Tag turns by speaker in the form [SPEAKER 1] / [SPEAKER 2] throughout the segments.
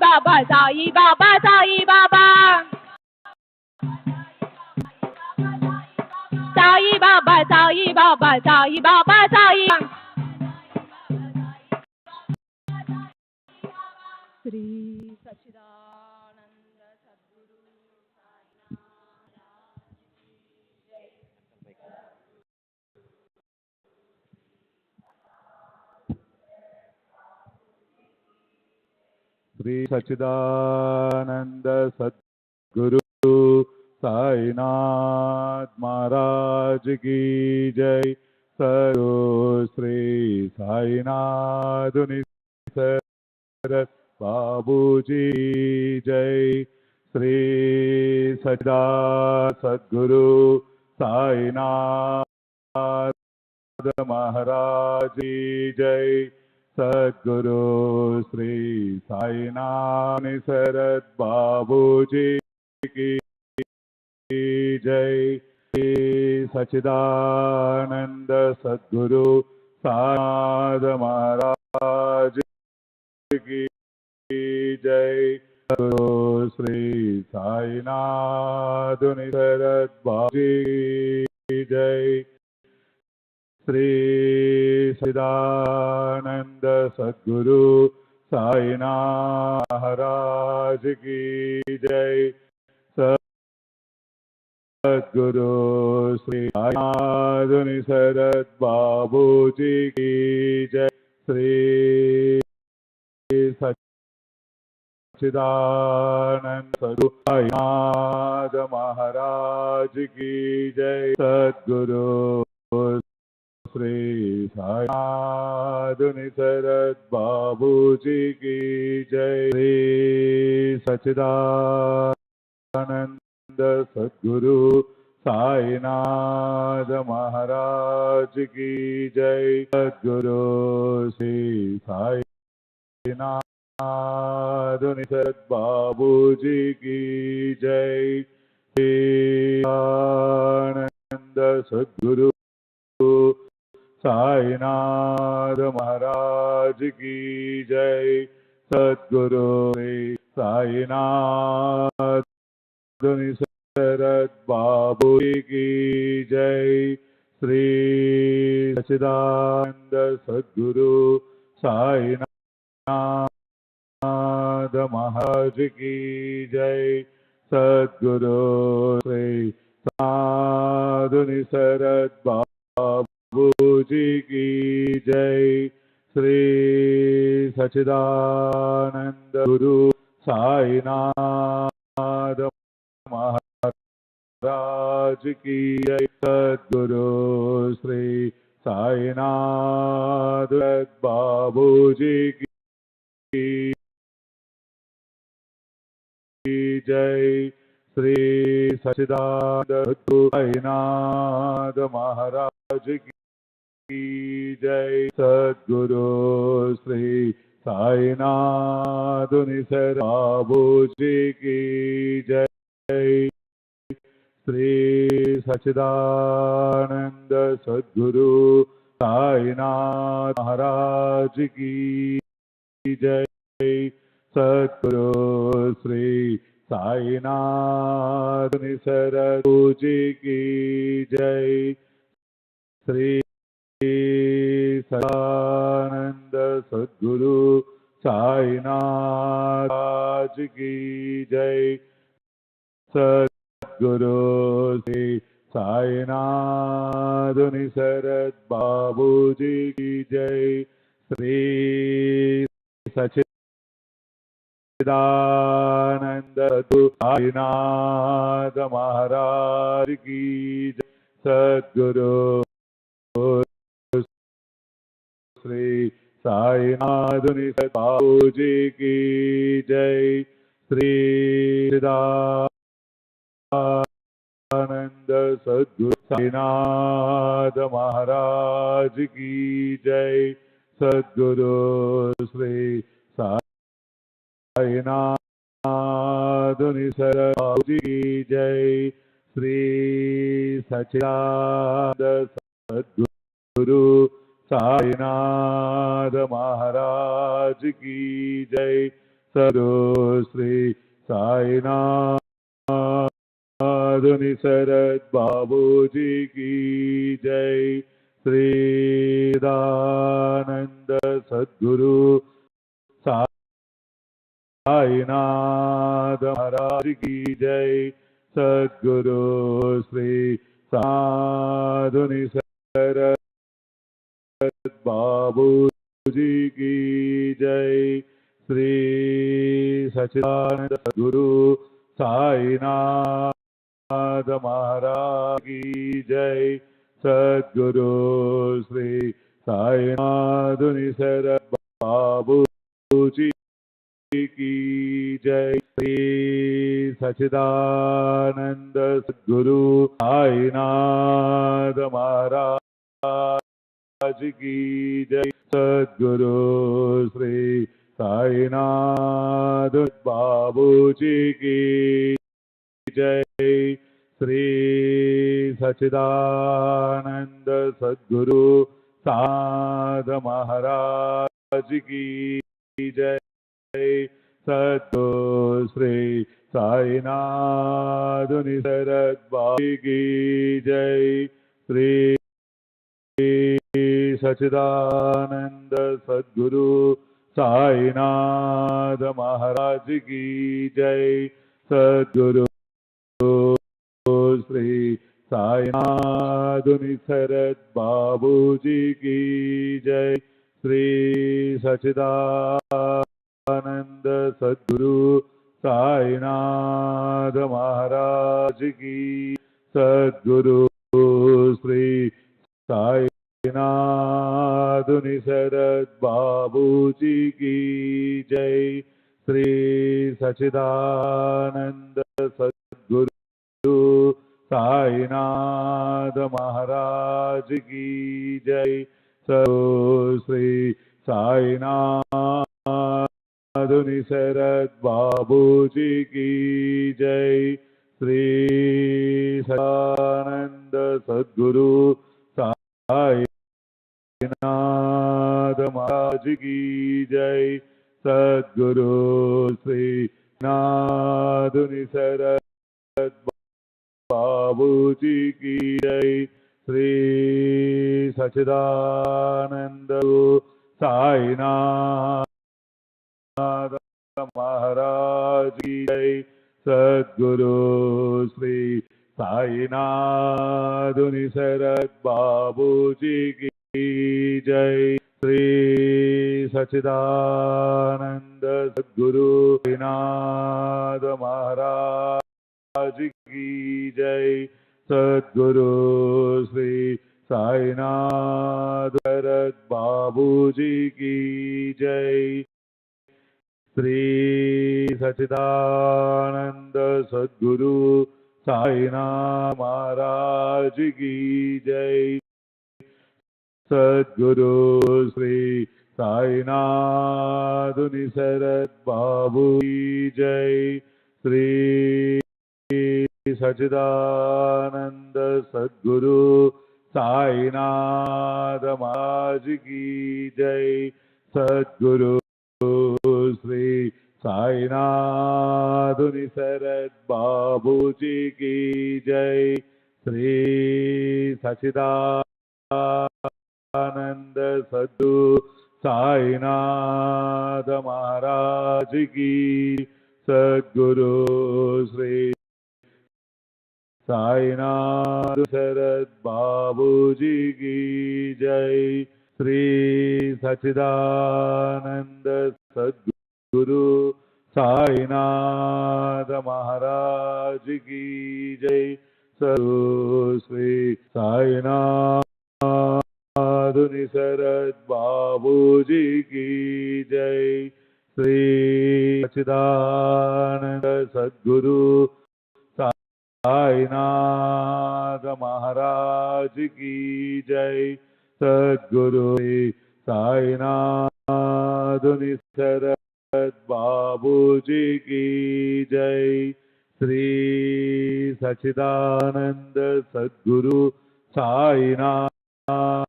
[SPEAKER 1] बाबा साई बाबा साई बाबा साई बाबा साई बाबा साई बाबा साई श्री सच्चिदानंद सद्गुरु
[SPEAKER 2] श्री सच्चिदानंद सद्गुरु साईनाथ महाराज की जय। सरो श्री साईनाथ बाबू जी जय। श्री सच्चिदानंद सद्गुरु साईनाथ महाराज की जय। सद्गुरु श्री साईनाथ शरद बाबू जी की जय। श्री सच्चिदानंद सद्गुरु साईनाथ महाराज की जय। सद्गुरु श्री साईनाथ शरद बाबू जी की जय। श्री सच्चिदानंद सद्गुरु साईनाथ महाराज की जय। सद्गुरु श्री साईनाथ शरद बाबू जी की जय। श्री सच्चिदानंद सद्गुरु साईनाथ महाराज की जय। सद्गुरु श्री साईनाथ शरद बाबू जी की जय। श्री सच्चिदानंद सद्गुरु साईनाथ महाराज की जय। सद्गुरु श्री साईनाथ शरद बाबू जी की जय। श्री आनंद सद्गुरु साईनाथ महाराज की जय। सद्गुरु श्री साईनाथ शरद बाबू जी की जय। श्री सच्चिदानंद सद्गुरु साईनाथ महाराज की जय। सद्गुरु श्री साईनाथ शरद बाबू जी की जय। श्री सच्चिदानंद गुरु साईनाथ महाराज की जय। सद्गुरु श्री साईनाथ बाबू जी की जय। श्री सच्चिदानंद साईनाथ महाराज की जय। सद्गुरु श्री साईनाथ शरद बाबू जी की जय। श्री सच्चिदानंद सद्गुरु साईनाथ महाराज की जय। सद्गुरु श्री साईनाथ शरद जी की जय। श्री सच्चिदानंद सद्गुरु साईनाथ की जय। सद्गुरु श्री साईनाथ शरद बाबू जी की जय। श्री सच्चिदानंद साईनाथ महाराज की जय। सद्गुरु श्री साईनाथ बाबू जी की जय। श्री सच्चिदानंद सद्गुरु साईनाथ महाराज की जय। सद्गुरु श्री साईनाथ शरद बाबू जी की जय। श्री सच्चिदानंद सद्गुरु साईनाथ महाराज की जय। सद्गुरु श्री साईनाथ निसरद बाबू जी की जय। श्री दानंद सद्गुरु साईनाथ महाराज की जय। सद्गुरु श्री साधु निसरद बाबू जी की जय। श्री सच्चिदानंद सद्गुरु साईनाथ महाराज की जय। सद्गुरु श्री साईनाथ निसरद बाबू जी की जय। श्री सच्चिदानंद सद्गुरु साईनाथ महाराज की जय। सद्गुरु श्री साईनाथ बाबू जी की जय। श्री सच्चिदानंद सद्गुरु साईनाथ महाराज की जय। सद्गुरु श्री साईनाथ निसरद बाबू की जय। श्री सच्चिदानंद सद्गुरु साईनाथ महाराज की जय। सद्गुरु श्री साईनाथ निसरद बाबू जी की जय। श्री सच्चिदानंद सद्गुरु साईनाथ महाराज की। सद्गुरु श्री साईनाथ निसरद बाबू जी की जय। श्री सच्चिदानंद सद्गुरु साईनाथ महाराज की जय। सद्गुरु श्री साईनाथ निसरद बाबू जी की जय। श्री सच्चिदानंद सद्गुरु साईनाथ महाराज की जय। सद्गुरु श्री नाथ निसरद बाबू जी की जय। श्री सच्चिदानंद साईनाथ महाराज की जय। सद्गुरु श्री साईनाथ निसरद बाबू जी की जय। श्री सच्चिदानंद सद्गुरु साईनाथ महाराज की जय। सद्गुरु श्री साईनाथ निसरद बाबू जी की जय। श्री सच्चिदानंद सद्गुरु साईनाथ महाराज की जय। सद्गुरु श्री साईनाथ निसरद बाबू की जय। श्री सच्चिदानंद सद्गुरु साईनाथ महाराज की जय। सद्गुरु श्री साईनाथ निसरद बाबू जी की जय। श्री सच्चिदानंद सद्गुरु साईनाथ महाराज की। सद्गुरु श्री साईनाथ निसरद बाबू जी की जय। श्री सच्चिदानंद सद्गुरु साईनाथ महाराज की जय। सद्गुरु श्री साईनाथ निसरद बाबू जी की जय। श्री सच्चिदानंद सद्गुरु साईनाथ महाराज की जय। सद्गुरु साईनाथ निसरद बाबू जी की जय। श्री सच्चिदानंद सद्गुरु साईनाथ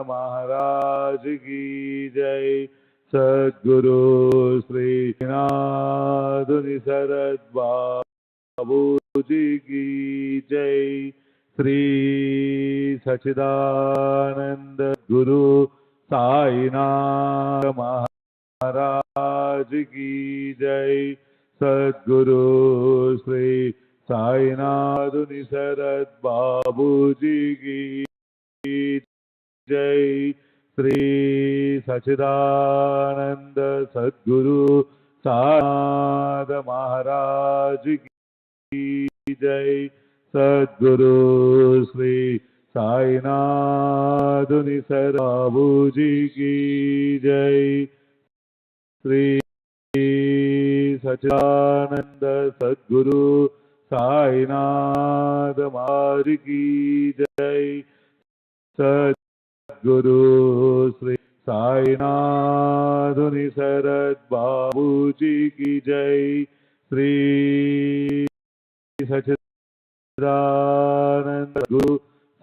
[SPEAKER 2] महाराज की जय। Sadguru Sri Naduni Sarad Babuji ki Jai. Sri Sachidananda Guru Sainam Maharaj ki Jai. Sadguru Sri Sainaduni Sarad Babuji ki Jai. Sri Sachidananda Sadguru Sainada Maharaj ki Jai. Sadguru Sri Sainaduni Sarad Babuji ki Jai. Sri Sachidananda Sadguru Sainada Maharaj ki Jai. Sadguru Sri Sainaduni Sarad Babuji ki Jai. Sri Sachidananda Guru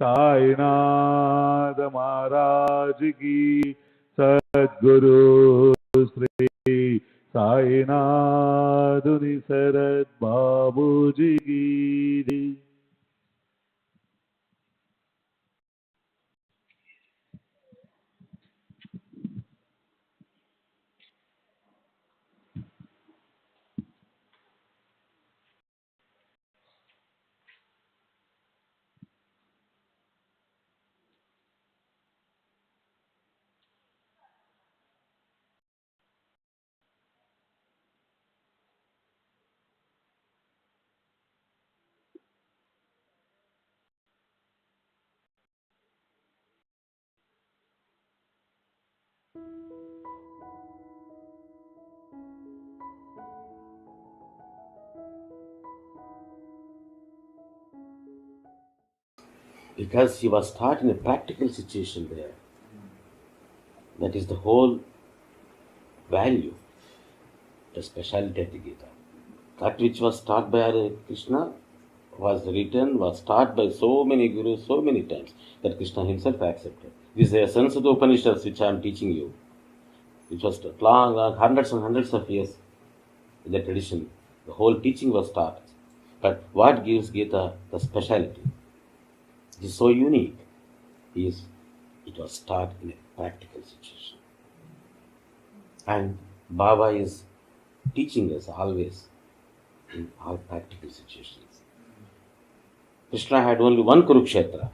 [SPEAKER 2] Sainada Maharaj ki. Sadguru Sri Sainaduni Sarad Babuji ki Jai.
[SPEAKER 3] Because he was taught in a practical situation there. That is the whole value, the speciality of the Gita. That which was taught by Hare Krishna was written, was taught by so many gurus so many times that Krishna himself accepted. This is the essence of the Upanishads which I am teaching you, which was taught long, hundreds and hundreds of years in the tradition. The whole teaching was taught. But what gives Gita the speciality? It is so unique. It was taught in a practical situation. And Baba is teaching us always in all practical situations. Krishna had only one Kurukshetra,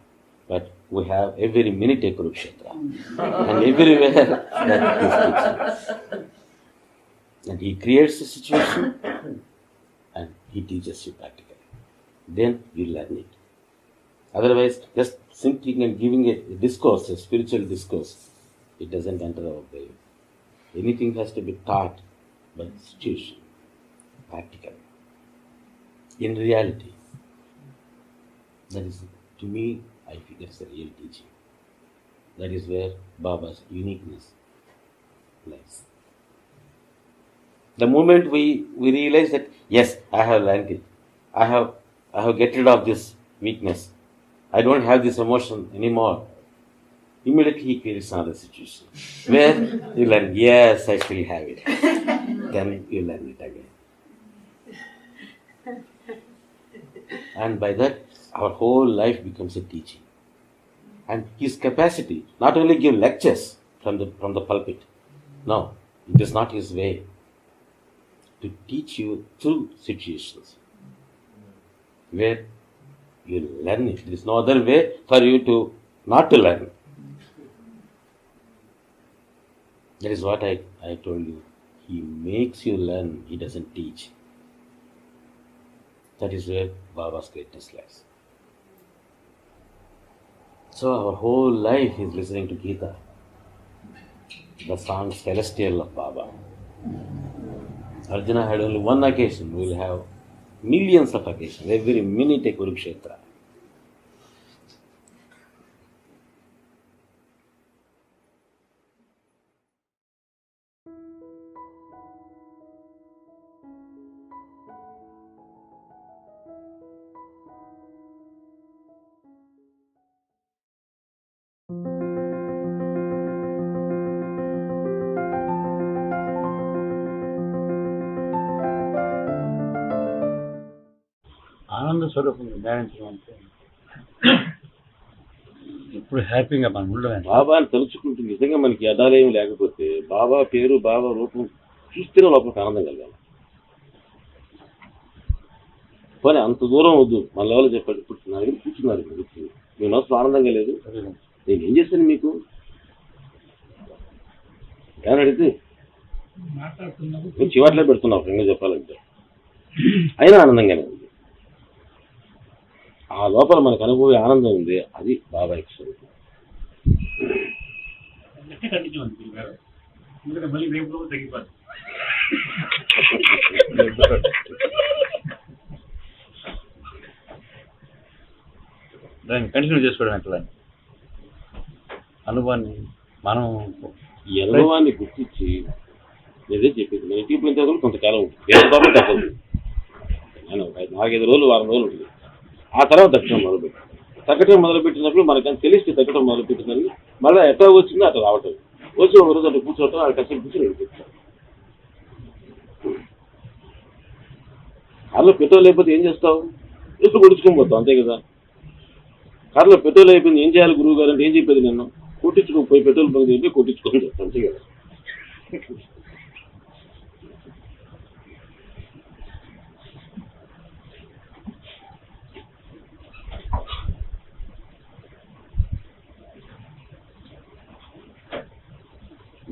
[SPEAKER 3] but we have every minute a Kurukshetra. And everywhere that is teaching. And he creates a situation and he teaches you practically. Then you learn it. Otherwise, just thinking and giving a discourse, a spiritual discourse, it doesn't enter our brain. Anything has to be taught by situation, practically. In reality, that is, to me, I feel that's the real teaching. That is where Baba's uniqueness lies. The moment we realize that, yes, I have learned it, I have get rid of this weakness, I don't have this emotion anymore, immediately he creates another situation where you learn, yes, I still have it. Then you learn it again. And by that, our whole life becomes a teaching. And his capacity, not only give lectures from the pulpit, no, it is not his way, to teach you through situations where you learn it. There is no other way for you to not to learn. That is what I told you. He makes you learn, he doesn't teach. That is where Baba's greatness lies. So our whole life is listening to Gita, the song Celestial of Baba. Arjuna had only one occasion, we will have millions of occasions, every minute a Kurukshetra.
[SPEAKER 4] ఆనంద స్వరూపంగా ధ్యానించడం అంటే ఇప్పుడు హ్యాపీగా మనం ఉండడం.
[SPEAKER 3] బాబాని తలుచుకుంటూ నిజంగా మనకి అదాలేం లేకపోతే బాబా పేరు బాబా రూపం చూస్తేనే లోపలికి ఆనందం కలగాలి. పోనీ అంత దూరం వద్దు, మన లెవెల్లో చెప్పాడు. ఇప్పుడు నా దగ్గర కూర్చున్నారు, మీ మనసులో ఆనందంగా లేదు, నేను ఏం చేశాను మీకు ఏమని అడిగితే చివాట్లే పెడుతున్నావు ఫ్రెండ్గా చెప్పాలంటే, అయినా ఆనందంగానే ఉంది. ఆ లోపల మనకు అనుభవ ఆనందం ఉంది, అది బాబా స్వరూపం.
[SPEAKER 4] దాన్ని కంటిన్యూ చేసుకోవడం ఎట్లా అనుభవాన్ని మనం
[SPEAKER 3] ఈ అనుభవాన్ని గుర్తించి నేనే చెప్పేది. నేను ఇంటికి పోయిన తర్వాత కొంతకాలం ఉంటుంది, తగ్గదు. నేను 4-5 రోజులు 1 వారం రోజులు ఉంటుంది. ఆ తర్వాత తగ్గడం మొదలుపెట్టినప్పుడు మనకు తెలిస్తే తగ్గడం మొదలుపెట్టినది మళ్ళీ ఎట్లా వచ్చిందో అట్లా రావటం. వచ్చి ఒక రోజు అట్లా కూర్చోవటం, అక్కడ కష్టం కూర్చొని వెళ్ళిపోతాం. కార్లో పెట్రోల్ అయిపోతే ఏం చేస్తావు? ఎప్పుడు కొడుచుకొని పోతావు, అంతే కదా. కార్లో పెట్రోల్ అయిపోయింది, ఏం చేయాలి గురువు గారు అంటే ఏం చెప్పేది, నేను కొట్టించుకోపోయి పెట్రోల్ బంక్ చెప్పి కొట్టించుకొని చెప్తాను, అంతే కదా.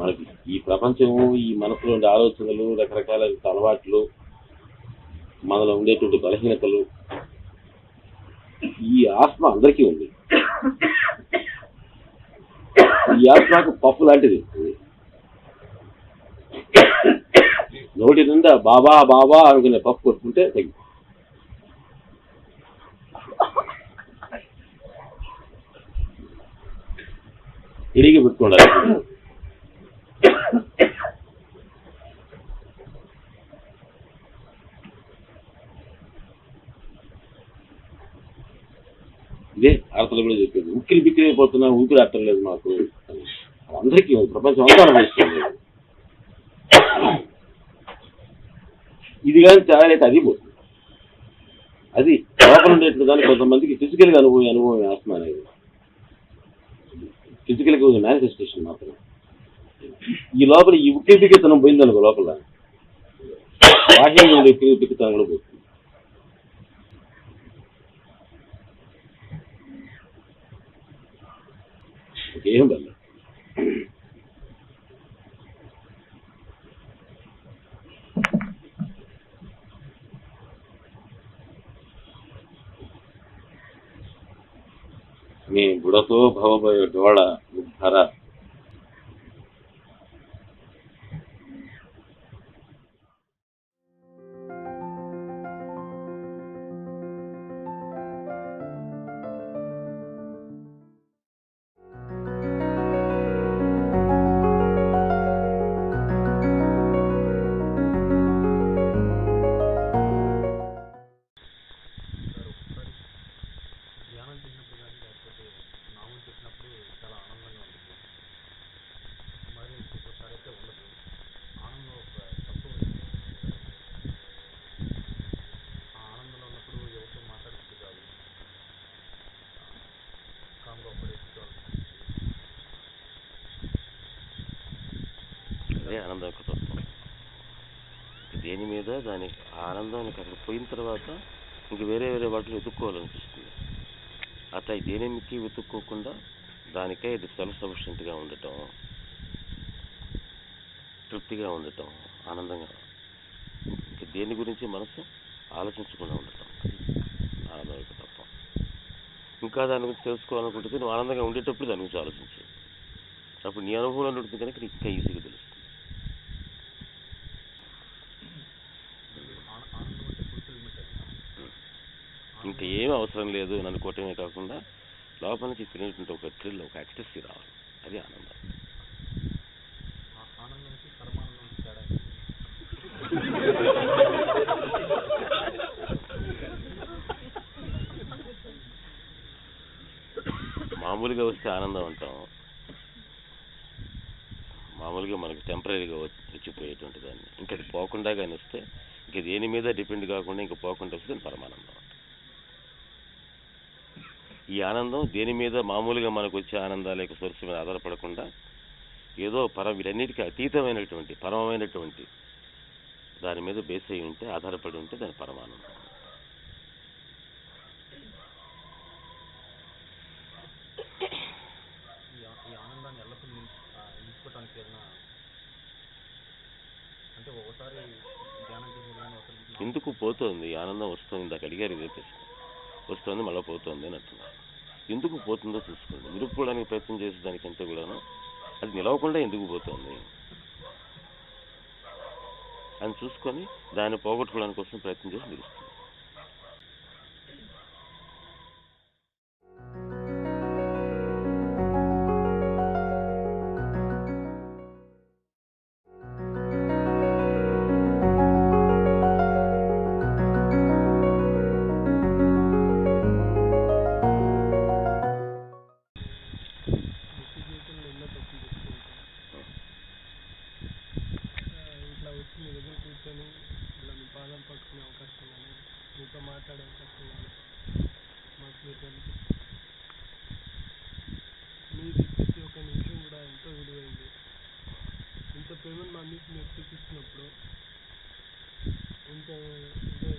[SPEAKER 3] మనకి ఈ ప్రపంచము, ఈ మనసులో ఉండే ఆలోచనలు, రకరకాల అలవాట్లు, మనలో ఉండేటువంటి బలహీనతలు, ఈ ఆత్మ అందరికీ ఉంది. ఈ ఆత్మకు పప్పు లాంటిది. నోటి నిండా బాబా బాబా అనుకునే పప్పు కొట్టుకుంటే తగ్గి. తిరిగి పెట్టుకోండి. ఇదే అర్థలు కూడా చెప్పేది. ఉక్కిరి బిక్కిరి అయిపోతున్నా, ఊపిరి అర్థం లేదు మాకు. అందరికీ ప్రపంచం అంతా అనుభవిస్తుంది. ఇది కానీ తయారైతే అది పోతుంది. అది లోపల ఉండేటువంటి దాన్ని కొంతమందికి ఫిజికల్గా అనుభవం ఆత్మ అనేది. ఫిజికల్గా మేనిఫెస్టేషన్ మాత్రం. ఈ లోపల ఈ ఉక్కిరి బిక్కిరితనం పోయిందనుకో, లోపల బాహ్యంగా ఉండే ఉక్కిరి బిక్కిరితనం కూడా పోతుంది. ఏం వల్ల మీ బుడతో భవభయ డోళ ఉద్ధర. అదే ఆనందం యొక్క తత్వం. దేని మీద దాని ఆనందానికి అక్కడ పోయిన తర్వాత ఇంక వేరే వాటిని వెతుక్కోవాలనిపిస్తుంది. అట్లా దేనికి వెతుక్కోకుండా దానికే ఇది సెల్ఫ్ సఫిషియెంట్గా ఉండటం, తృప్తిగా ఉండటం, ఆనందంగా, దేని గురించి మనసు ఆలోచించకుండా ఉండటం, ఆనందం యొక్క తత్వం. ఇంకా దాని గురించి తెలుసుకోవాలనుకుంటుంది, నువ్వు ఆనందంగా ఉండేటప్పుడు దాని గురించి ఆలోచించు. అప్పుడు నీ అనుభవంలో ఉంటుంది కనుక నీకు ఇంకా ఈజీగా తెలుస్తుంది. ఇంకా ఏమీ అవసరం లేదు అని అనుకోవటమే కాకుండా లోపల నుంచి తినేటువంటి ఒక థ్రిల్, ఒక ఎక్స్టసీ రావాలి, అది ఆనందం. మామూలుగా వస్తే ఆనందం అంటాం, మామూలుగా మనకు టెంపరీగా వచ్చిపోయేటువంటి దాన్ని. ఇంకా అది పోకుండా కానీ వస్తే, ఇంక దేని మీద డిపెండ్ కాకుండా ఇంకా పోకుండా వస్తే పరమానందం. ఈ ఆనందం దేని మీద మామూలుగా మనకు వచ్చే ఆనందాల యొక్క సోర్స్ మీద ఆధారపడకుండా ఏదో వీటన్నిటికీ అతీతమైనటువంటి పరమమైనటువంటి దాని మీద బేస్ అయి ఉంటే, ఆధారపడి ఉంటే దాని పరమానందం.
[SPEAKER 5] ఈ ఆనందాన్ని ఎల్లప్పుడూ నిలుపుకోవటానికి ఏదైనా అంటే ఒకసారి ధ్యానం చేసి
[SPEAKER 3] ఎందుకు పోతుంది ఈ ఆనందం? వస్తుంది, ఇందాక అడిగారు ఇదే ప్రశ్న. వస్తుంది మళ్ళీ పోతుంది అని అంటున్నారు. ఎందుకు పోతుందో చూసుకోండి. నిలుపుకోవడానికి ప్రయత్నం చేసే దానికంటే కూడాను అది నిలవకుండా ఎందుకు పోతుంది అని చూసుకొని దాన్ని పోగొట్టుకోవడానికి కోసం ప్రయత్నం చేసి నిలుస్తుంది.
[SPEAKER 6] ఇట్లా వచ్చి మీ దగ్గర కూర్చొని ఇలా మీ పాదం పట్టుకునే అవకాశం కానీ మీతో మాట్లాడే అవకాశం కానీ మాకు మీరు కనిపిస్తుంది. మీది ప్రతి ఒక్క నిమిషం కూడా ఎంతో విలువైంది. ఇంత ప్రేమను మా మీకు మీరు చూపిస్తున్నప్పుడు ఇంత అంటే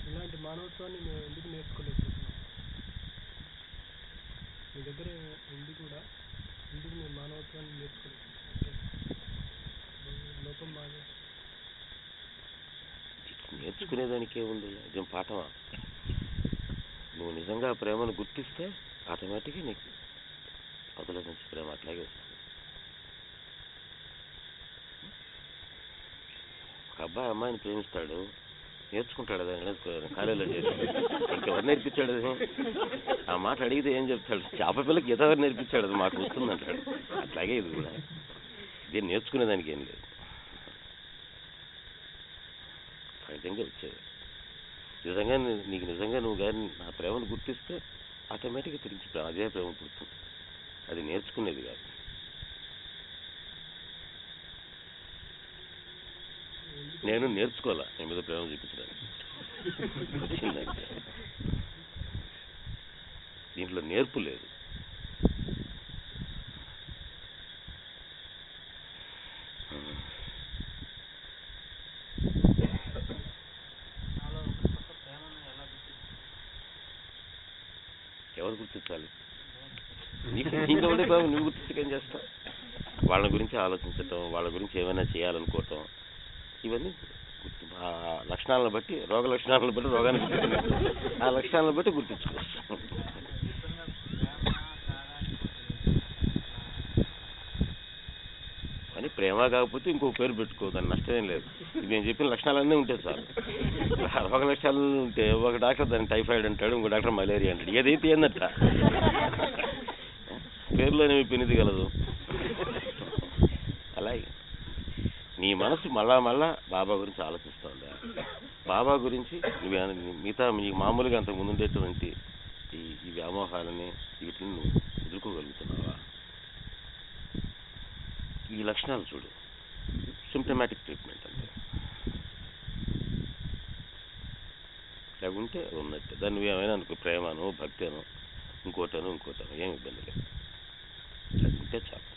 [SPEAKER 6] ఇలాంటి మానవత్వాన్ని మేము ఎందుకు నేర్చుకోలేకపోతున్నాం? మీ దగ్గర ఉండి కూడా ఎందుకు మేము మానవత్వాన్ని నేర్చుకోలేకపోతున్నాం? అంటే లోపం మాది.
[SPEAKER 3] నేర్చుకునేదానికే ఉంది, అదేం పాఠమా? నువ్వు నిజంగా ప్రేమను గుర్తిస్తే ఆటోమేటిక్గా నీకు అవతల నుంచి ప్రేమ అట్లాగే వస్తుంది. ఒక అబ్బాయి అమ్మాయిని ప్రేమిస్తాడు, నేర్చుకుంటాడు. దాన్ని కాలేజీలో చేసి ఇంకెవరు నేర్పించాడు అది? ఆ మాట అడిగితే ఏం చెప్తాడు? చేప పిల్లకి ఎవరు నేర్పించాడు? అది మాకు వస్తుందంటాడు. అట్లాగే ఇది కూడా, దీన్ని నేర్చుకునేదానికి ఏం లేదు, ఫలితంగా వచ్చేది. నిజంగా నీకు నిజంగా నువ్వు కానీ నా ప్రేమను గుర్తిస్తే ఆటోమేటిక్గా తిరిగి అదే ప్రేమ పుడుతుంది. అది నేర్చుకునేది కాదు. నేను నేర్చుకోవాలా నీ మీద ప్రేమ చూపించడానికి, వచ్చిందంటే దీంట్లో నేర్పు లేదు. ఎవరు గుర్తించాలి? నీకు ఒకటే బాబు, నువ్వు గుర్తించకేం చేస్తావు? వాళ్ళ గురించి ఆలోచించటం, వాళ్ళ గురించి ఏమైనా చేయాలనుకోవటం, ఇవన్నీ ఆ లక్షణాలను బట్టి, రోగ లక్షణాలను బట్టి రోగాన్ని గుర్తించుకోవచ్చు. ఆ లక్షణాలను బట్టి గుర్తించుకోవచ్చు. కానీ ప్రేమ కాకపోతే ఇంకో పేరు పెట్టుకో, దాని నష్టమేం లేదు. ఇది నేను చెప్పిన లక్షణాలన్నీ ఉంటాయి సార్. రోగ లక్షణాలు ఉంటే ఒక డాక్టర్ దాన్ని టైఫాయిడ్ అంటాడు, ఇంకో డాక్టర్ మలేరియా అంటాడు. ఏదైతే ఏందట పేరులోనే పెనిది కలదు. అలాగే నీ మనసు మళ్ళా బాబా గురించి ఆలోచిస్తూ ఉందా? బాబా గురించి మిగతా మీకు మామూలుగా అంతకు ముందు ఉండేటువంటి ఈ వ్యామోహాలని వీటిని నువ్వు ఎదుర్కోగలుగుతున్నావా? ఈ లక్షణాలు చూడు, సిమ్టమాటిక్ ట్రీట్మెంట్ అంటే. అవి ఉంటే ఉన్నట్టే. దాన్ని ఏమైనా అనుకో, ప్రేమను భక్తిను ఇంకోటను ఏం ఇబ్బంది లేదు. అది ఉంటే చాలు.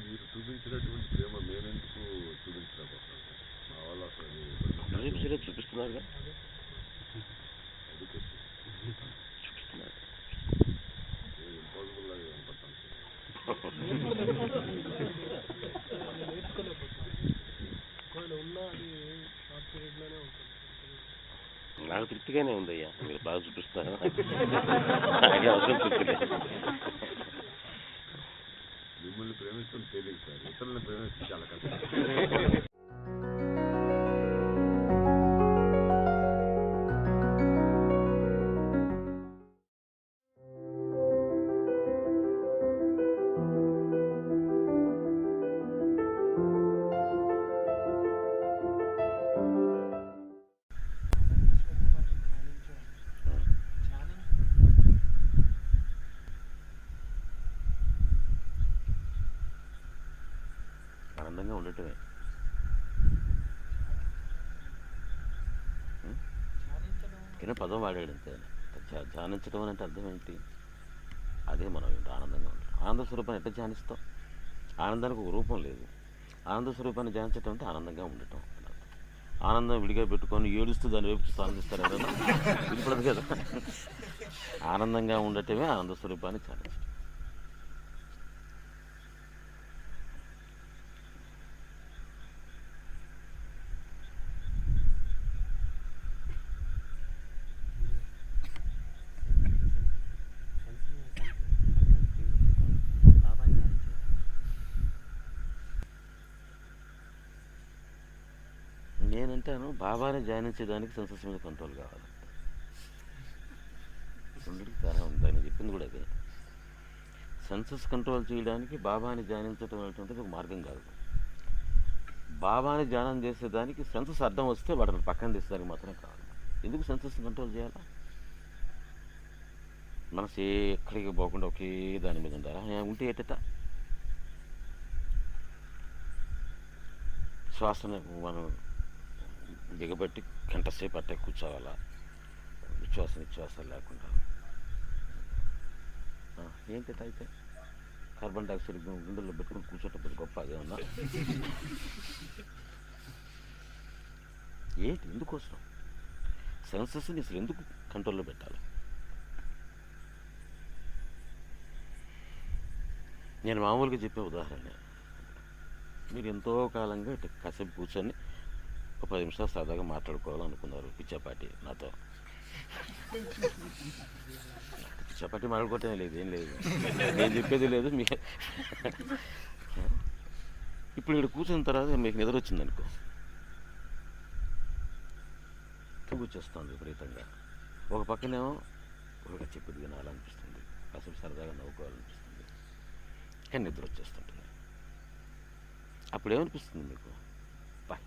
[SPEAKER 2] మీరు చూపించినటువంటి ప్రేమ మేమెందుకు చూపించలేకపోతున్నాం? మా వాళ్ళు అసలు
[SPEAKER 3] చూపిస్తున్నారుగా,
[SPEAKER 2] చూపిస్తున్నారు. ఇంపాసిబుల్ లాగా కనపడతాను.
[SPEAKER 6] ఒకవేళ ఉన్నా అది షార్ట్ పీరియడ్లోనే ఉంటుంది.
[SPEAKER 3] నాకు తృప్తిగానే ఉందయ్యా, మీరు బాగా చూపిస్తున్నారు. నాకే అవసరం తృప్తి లేదు.
[SPEAKER 2] మిమ్మల్ని ప్రేమిస్తుంది తెలియదు సార్, ఇతరులను ప్రేమిస్తే చాలా కష్టం.
[SPEAKER 3] ఆనందంగా ఉండటం చిన్న పదం వాడాడు అంతే. ధ్యానించడం అని అంటే అర్థం ఏంటి? అదే మనం ఏంటి ఆనందంగా ఉంటాం. ఆనంద స్వరూపాన్ని ఎట్లా ధ్యానిస్తాం? ఆనందానికి ఒక రూపం లేదు. ఆనంద స్వరూపాన్ని ధ్యానించడం అంటే ఆనందంగా ఉండటం. ఆనందం విడిగా పెట్టుకొని ఏడుస్తూ దాన్ని వైపు చూస్తూ ఆనందిస్తారు ఎవరైనా? వినపడదు కదా. ఆనందంగా ఉండటమే ఆనంద స్వరూపాన్ని ధ్యానించడం. నేనంటాను బాబాని ధ్యానించడానికి సెన్సెస్ మీద కంట్రోల్ కావాలి. రెండింటికి తేడా ఉంది. ఆయన చెప్పింది కూడా అదే. సెన్సెస్ కంట్రోల్ చేయడానికి బాబాని ధ్యానించడం అనేటువంటిది ఒక మార్గం కాదు. బాబాని ధ్యానం చేసేదానికి సెన్సెస్ అడ్డం వస్తే వాటిని పక్కన తీసేదానికి మాత్రమే కావాలి. ఎందుకు సెన్సెస్ కంట్రోల్ చేయాలా? మనసు ఎక్కడికి పోకుండా ఒకే దాని మీద ఉండాలా? ఉంటే ఏటట శ్వాసను మనం దిగబెట్టి గంటసేపు అట్టే కూర్చోవాలా? విశ్వాసాలు లేకుండా ఏంటట అయితే కార్బన్ డైఆక్సైడ్ గుండెల్లో పెట్టుకుని కూర్చోటప్పుడు గొప్ప అదేమన్నా ఏంటి? ఎందుకోసం సెన్సెస్ని అసలు ఎందుకు కంట్రోల్లో పెట్టాలి? నేను మామూలుగా చెప్పే ఉదాహరణ, మీరు ఎంతో కాలంగా ఇట్లా కాసేపు కూర్చొని ఒక 10 నిమిషాలు సరదాగా మాట్లాడుకోవాలనుకున్నారు పిచ్చాపాటి నాతో. పిచ్చాపాటి మాట్లాడుకోవటమే లేదు, ఏం లేదు, నేను చెప్పేది లేదు. ఇప్పుడు ఇక్కడ కూర్చున్న తర్వాత మీకు నిద్ర వచ్చిందనుకో, కూర్చొస్తుంది విపరీతంగా. ఒక పక్కనేమో ఒక చెప్పేది వినాలనిపిస్తుంది, కాసేపు సరదాగా నవ్వుకోవాలనిపిస్తుంది, కానీ నిద్ర వచ్చేస్తుంటుంది. అప్పుడు ఏమనిపిస్తుంది మీకు?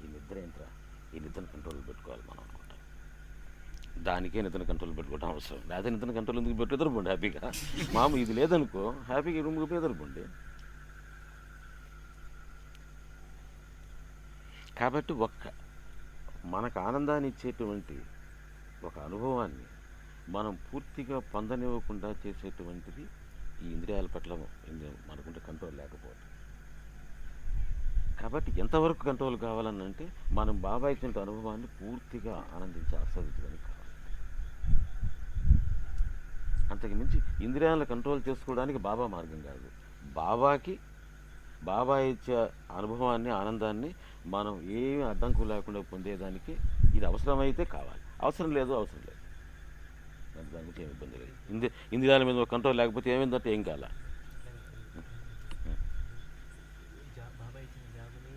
[SPEAKER 3] ఈ నిద్ర ఏంట్రా, ఈ నిద్రను కంట్రోల్ పెట్టుకోవాలి మనం అనుకుంటాం. దానికే నిద్రను కంట్రోల్ పెట్టుకోవడం అవసరం. లేదా నిద్రను కంట్రోల్ ఎందుకు పెట్టి ఎదురుపోండి హ్యాపీగా. మామూలు ఇది లేదనుకో హ్యాపీగా రూమ్కి పోయి ఎదురుపోండి. కాబట్టి మనకు ఆనందాన్ని ఇచ్చేటువంటి ఒక అనుభవాన్ని మనం పూర్తిగా పొందనివ్వకుండా చేసేటువంటిది ఈ ఇంద్రియాల పట్ల మనకుంటే కంట్రోల్ లేకపోవడం. కాబట్టి ఎంతవరకు కంట్రోల్ కావాలని అంటే మనం బాబా ఇచ్చిన అనుభవాన్ని పూర్తిగా ఆనందించి ఆస్వాదించడానికి కావాలి. అంతకు మించి ఇంద్రియాలను కంట్రోల్ చేసుకోవడానికి బాబా మార్గం కాదు. బాబా ఇచ్చే అనుభవాన్ని, ఆనందాన్ని మనం ఏమీ అడ్డంకు లేకుండా పొందేదానికి ఇది అవసరమైతే కావాలి, అవసరం లేదు దానికి ఏమి ఇబ్బంది లేదు. ఇంద్రియాల మీద కంట్రోల్ లేకపోతే ఏమైందంటే ఏం కాల.
[SPEAKER 5] బాబా ఇచ్చిన జాబుని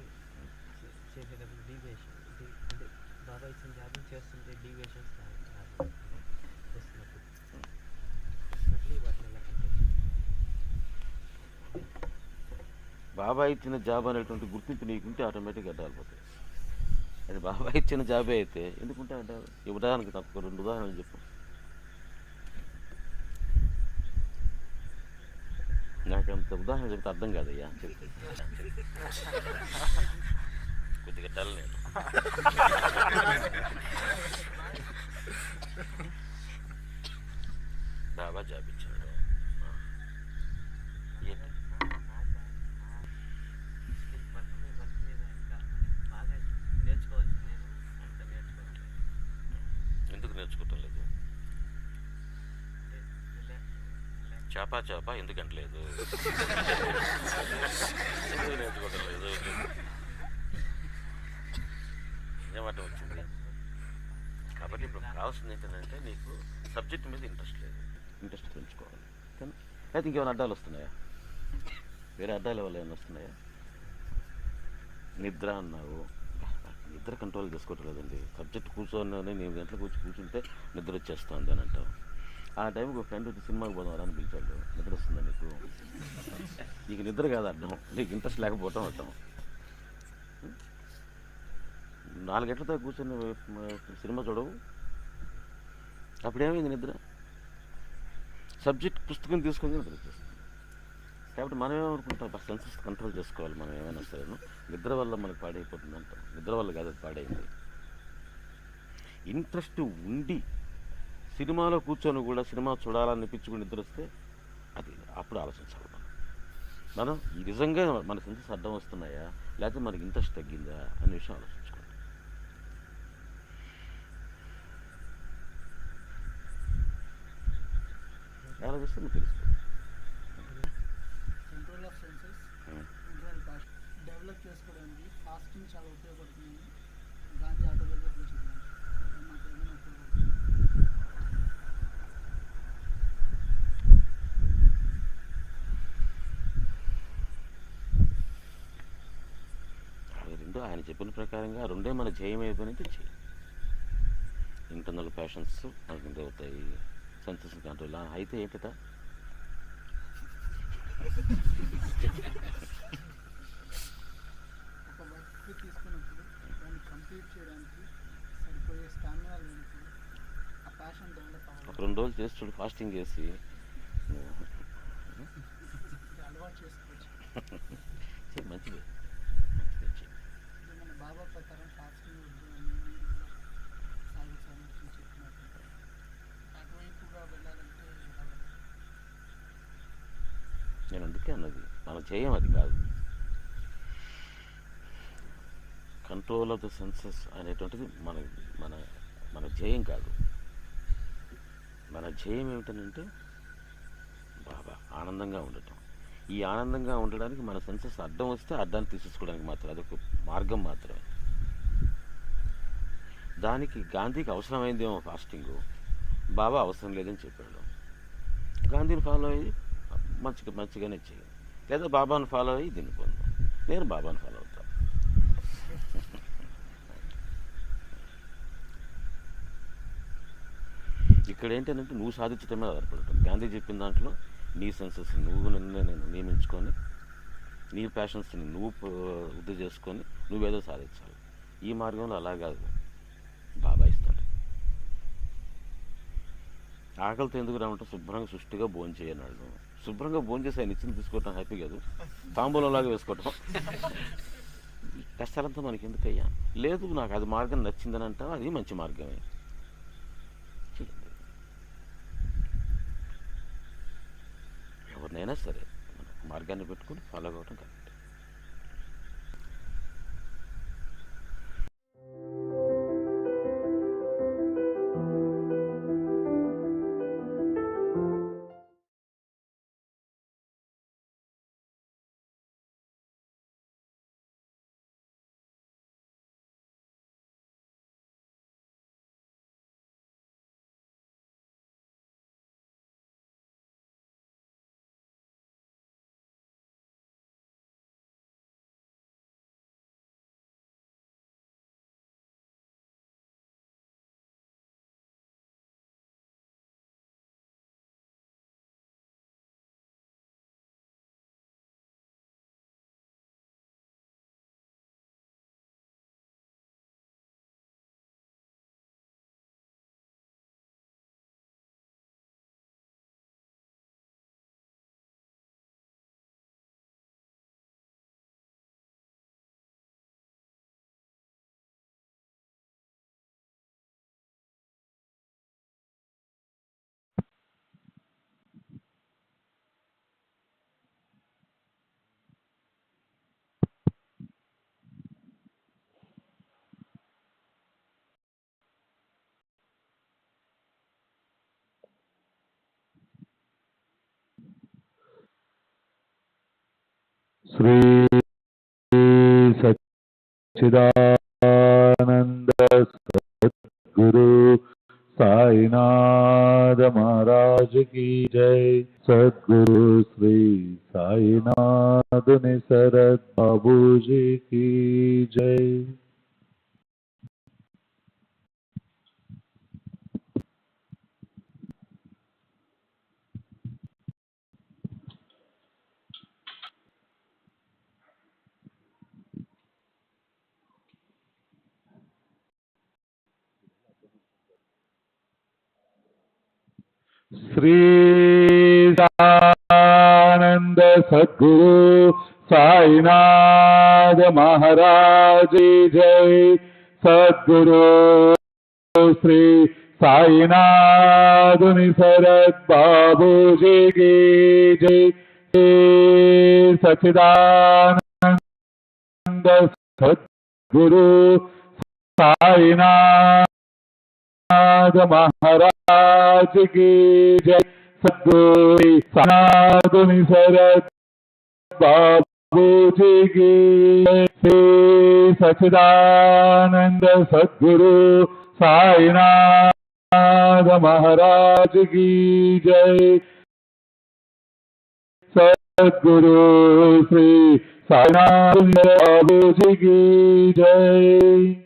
[SPEAKER 5] చేసేటప్పుడు డీవియేషన్ అంటే బాబా ఇచ్చిన జాబుని చేస్తుంటే డీవియేషన్స్ చేస్తున్నప్పుడు వాటిని ఎలా కంట్రోల్?
[SPEAKER 3] బాబా ఇచ్చిన జాబ్ అనేటువంటి గుర్తింపు నీకుంటే ఆటోమేటిక్గా అడ్డాలిపోతాయి. అది బాబా ఇచ్చిన జాబే అయితే ఎందుకుంటే అడ్డాలి. ఈ ఉదాహరణకి నాకు 2 ఉదాహరణలు చెప్పు. నాకు అంత ఉదాహరణ చెప్తే అర్థం కాదయ్యా, చెప్పు. కొద్దిగా డల్ నేను. బాబా జాబ్ ఇచ్చాడు, ఎందుకు నేర్చుకోవటం లేదు? చేప ఎందుకంటలేదు? ఎందుకు నేర్చుకోవటం లేదు? ఏమంటే వచ్చింది. కాబట్టి ఇప్పుడు కావాల్సింది ఏంటంటే నీకు సబ్జెక్ట్ మీద ఇంట్రెస్ట్ పెంచుకోవాలి. కానీ అయితే ఇంకేమైనా అడ్డాలు వస్తున్నాయా? వేరే అడ్డాల వల్ల ఏమైనా వస్తున్నాయా? నిద్ర అన్నావు, నిద్ర కంట్రోల్ చేసుకోవటం లేదండి. సబ్జెక్ట్ కూర్చొని 8 గంటలకు వచ్చి కూర్చుంటే నిద్ర వచ్చేస్తుంది అని అంటావు. ఆ టైంకి ఒక ఫ్రెండ్ వచ్చి సినిమాకి పోదాం అని పిలిచాడు. నిద్ర వస్తుందా నీకు నిద్ర కాదు అర్థం, నీకు ఇంట్రెస్ట్ లేకపోవటం అర్థం. 4 గంటలతో కూర్చొని సినిమా చూడవు, అప్పుడేమైంది నిద్ర? సబ్జెక్ట్ పుస్తకం తీసుకొని నిద్ర వచ్చేస్తుంది. కాబట్టి మనం ఏమనుకుంటాం, సెన్సెస్ కంట్రోల్ చేసుకోవాలి మనం ఏమైనా సరే. నిద్ర వల్ల మనకు పాడైపోతుంది అంటాం. నిద్ర వల్ల కాదు, అది పాడైంది. ఇంట్రెస్ట్ ఉండి సినిమాలో కూర్చొని కూడా సినిమా చూడాలని పిచ్చుకుని నిద్ర వస్తే అది అప్పుడు ఆలోచించాలి మనం నిజంగా మన సెన్సెస్ అడ్డం వస్తున్నాయా లేకపోతే మనకి ఇంట్రెస్ట్ తగ్గిందా అనే విషయం ఆలోచించుకోండి. ఆలోచిస్తే మీకు తెలుస్తుంది.
[SPEAKER 7] Control of senses internal past develop చేసుకోవడానికి ఫాస్టింగ్ చాలా ఉపయోగపడుతుంది. గాంధీ ఆటోబయోగ్రఫీలో చెప్పాను. మాకు ఏమైనా ఉపయోగపడుతుంది.
[SPEAKER 3] అవి రెండు ఆయన చెప్పిన ప్రకారంగా రెండే మన జయం అయిపోయినట్టు చేయి. ఇంటర్నల్ ప్యాషన్స్ మనకి ఇంత అవుతాయి, సెన్సెస్ కంట్రోల్ అయితే ఏంటట
[SPEAKER 7] ఒక వర్క్ తీసుకున్నప్పుడు దాన్ని కంప్లీట్ చేయడానికి సరిపోయే స్టామినా లేనప్పుడు ఆ ప్యాషన్ డెవలప్
[SPEAKER 3] ఒక
[SPEAKER 7] అవ్వాలి.
[SPEAKER 3] 2 రోజులు చేసి చూడు, ఫాస్టింగ్ చేసి
[SPEAKER 7] ఇది అలవాటు చేసుకోవచ్చు.
[SPEAKER 3] మంచిది మంచిది చెయ్యి.
[SPEAKER 7] ఇది మన బాబా ప్రకారం ఫాస్టింగ్ వద్దు అని మీరు కూడా సాగు సామర్థ్యం చెప్పినట్టు అటువైపుగా వెళ్ళాలంటే ఎలా వెళ్ళాలి?
[SPEAKER 3] నేను అందుకే అన్నది మన జయం అది కాదు. కంట్రోల్ ఆఫ్ ద సెన్సెస్ అనేటువంటిది మన మన మన జయం కాదు. మన జయం ఏమిటనంటే బాబా ఆనందంగా ఉండటం. ఈ ఆనందంగా ఉండడానికి మన సెన్సెస్ అడ్డం వస్తే అడ్డాన్ని తీసేసుకోవడానికి మాత్రం అదొక మార్గం మాత్రమే. దానికి గాంధీకి అవసరమైందేమో ఫాస్టింగ్, బాబా అవసరం లేదని చెప్పాడు. గాంధీని ఫాలో అయ్యి మంచిగానే చేయి, లేదా బాబాను ఫాలో అయ్యి దీన్ని పొందాం. నేను బాబాను ఫాలో అవుతాను. ఇక్కడ ఏంటంటే నువ్వు సాధించడమే ఆధారపడుతుంది. గాంధీ చెప్పిన దాంట్లో నీ సెన్సెస్ నువ్వు నేను నియమించుకొని, నీ ప్యాషన్స్ని నువ్వు వృద్ధి చేసుకొని నువ్వేదో సాధించాలి. ఈ మార్గంలో అలా కాదు, బాబా ఇస్తాడు. ఆకలితో ఎందుకు రామంటే శుభ్రంగా సుష్టిగా భోజనం చేయన్నాడు. శుభ్రంగా భోజనం చేసి ఆయన ఇచ్చింది తీసుకోవటం హ్యాపీ కాదు, తాంబూలంలాగా వేసుకోవటం. కష్టాలంతా మనకి ఎందుకయ్యా? లేదు నాకు అది మార్గం నచ్చిందని అంటావు, అది మంచి మార్గమే. ఎవరినైనా సరే మార్గాన్ని పెట్టుకుని ఫాలో అవ్వటం కరెక్ట్.
[SPEAKER 2] శ్రీ సచ్చిదానంద సద్గురు సాయినాథ महाराज की जय। सद्गुरु श्री साईनाथ निसरद बाबू जी की जय। श्री आनंद सद्गुरु साईनाथ महाराज जय। सद्गुरु श्री साईनाथ शरद बाबूजी की जय। सच्चिदानंद सद्गुरु साईनाथ महाराज की जय। सद्गुरु साईनाथ शरद बाबूजी की जय। श्री सच्चिदानंद सद्गुरु साईनाथ महाराज की जय। सद्गुरु श्री साईनाथ बाबूजी की जय।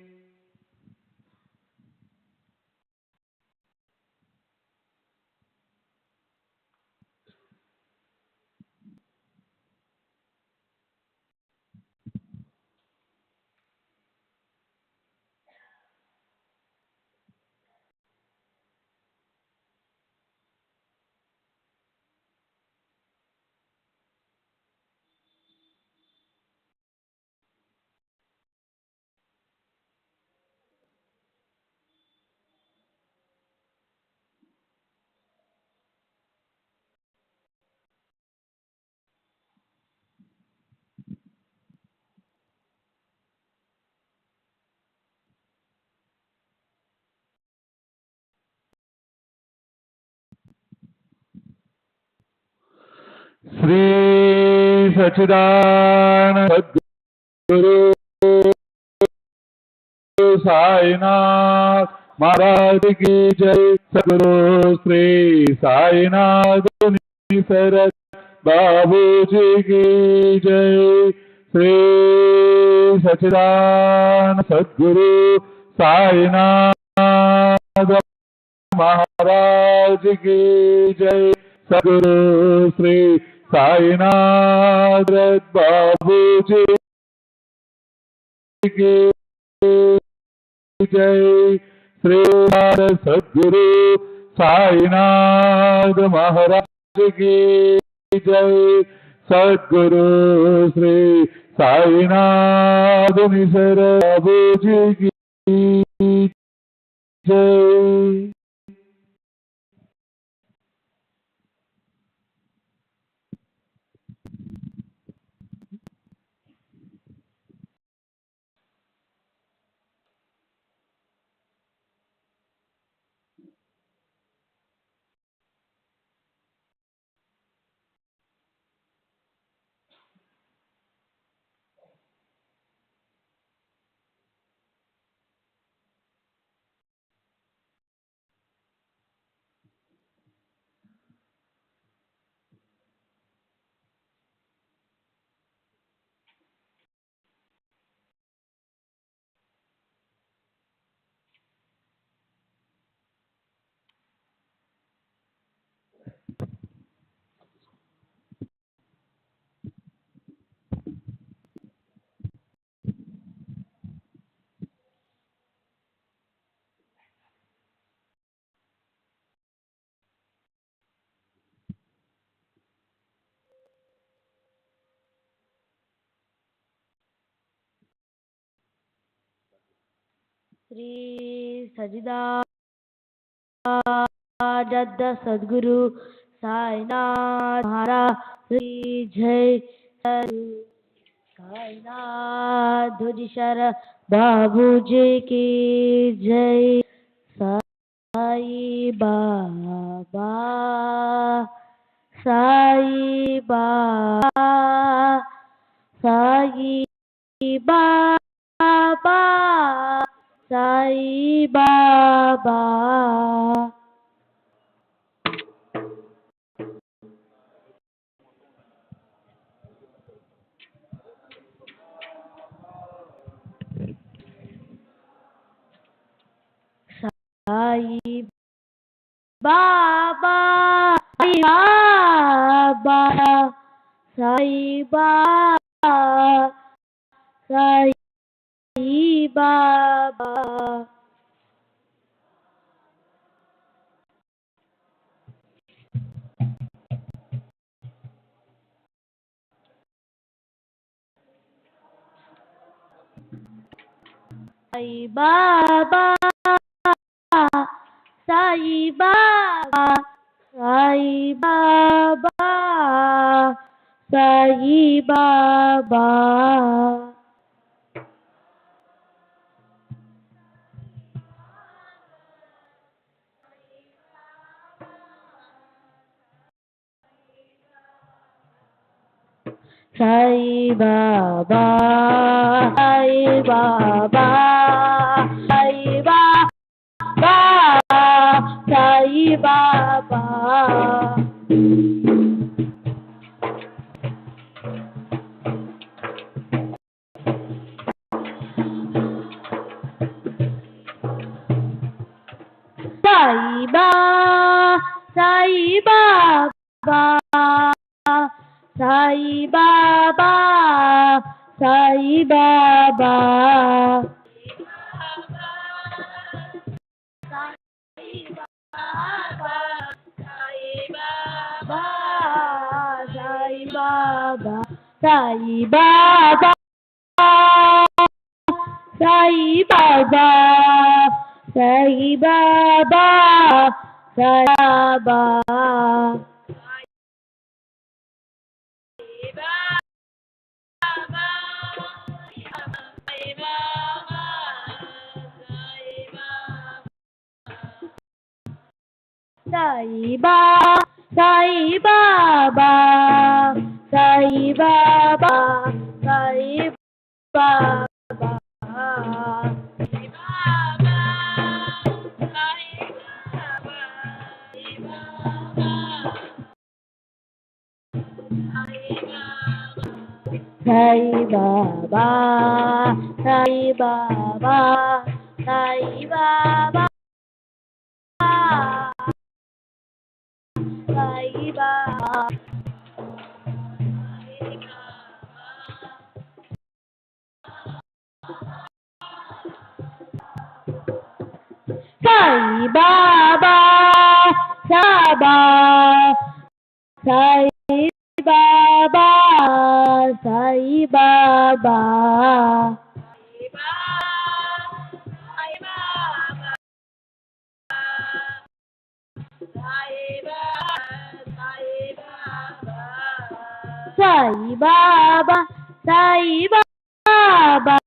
[SPEAKER 2] श्री सच्चिदानंद सद्गुरु साईनाथ महाराज की जय। सद्गुरु श्री साईनाथ शरद बाबूजी की जय। श्री सच्चिदानंद सद्गुरु साईनाथ महाराज की जय। सद्गुरु श्री साईनाथ बाबूजी की जय। श्री सद्गुरु साईनाथ महाराज की जय। सद्गुरु श्री साईनाथ शरद बाबूजी की जय।
[SPEAKER 1] श्री सच्चिदानंद सद्गुरु साईनाथ महाराज की जय। साईनाथ शरद बाबूजी की जय। साई बाबा साई बाबा साई बाबा साई बाबा। साई बाबा साई बाबा साई बाबा साई बाबा। साई बाबा సాయి బాబా సాయి బాబా సాయి బాబా సాయి బాబా సాయి బాబా సాయి బాబా సాయి బాబా సాయి బా సాయి బాబా సాయి బాబా సాయి బాబా సాయి బాబా సాయి బాబా సాయి బాబా సాయి బాబా సాయి బాబా సాయి బాబా సాయి బాబా సాయి బా సాయి బాబా సాయి బాబా సాయి బాబా సాయి బాబా సాయి బాబా సాయి బాబా సాయి బాబా సాయి బాబా సాబా సాయి బాబా సాయి బాబా సాయి బాబా సాయి బాబా సాయి బాబా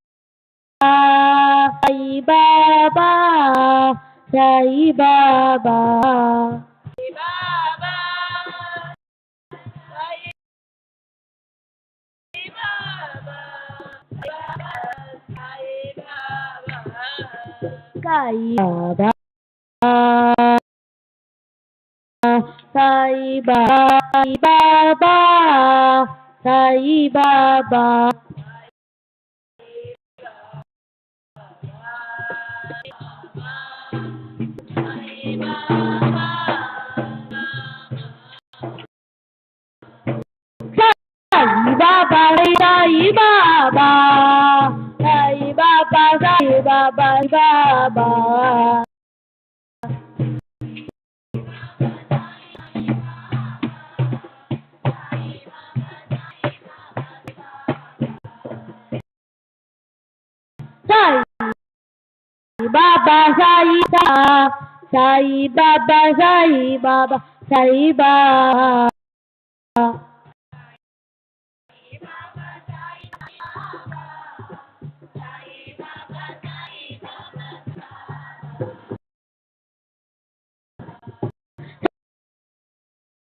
[SPEAKER 1] సాయి బాబా సాయి బాబా సాయి బాబా సాయి బాబా సాయి బాబా సాయి బాబా సాయి బాబా సాయి బాబా బాబా Sai Baba Sai Sai Baba Sai Baba Sai Baba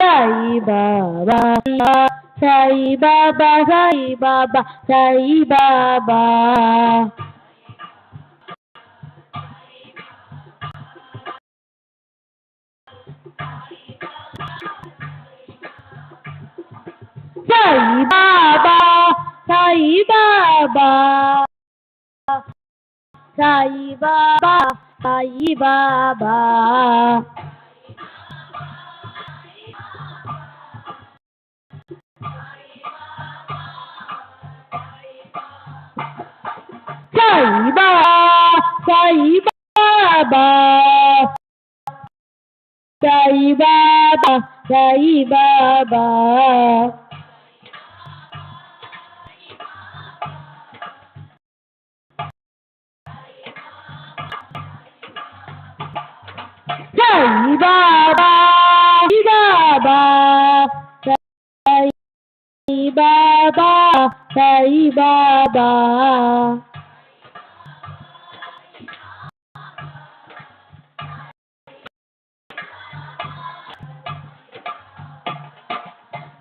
[SPEAKER 1] Sai Baba Sai Baba Sai Baba Sai Baba Sai Baba Sai Baba Sai Baba Sai Baba Sai Baba Sai Baba Sai Baba Sai Baba Sai Baba, Sai Baba, Sai Baba.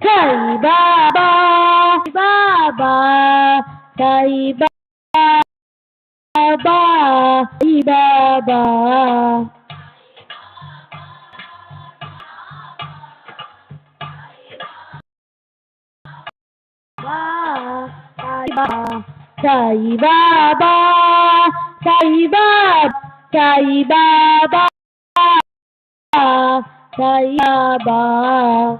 [SPEAKER 1] Sai Baba, Baba, Sai Baba, Sai Baba. Sai Baba, Sai Baba, Sai Baba, Sai Baba.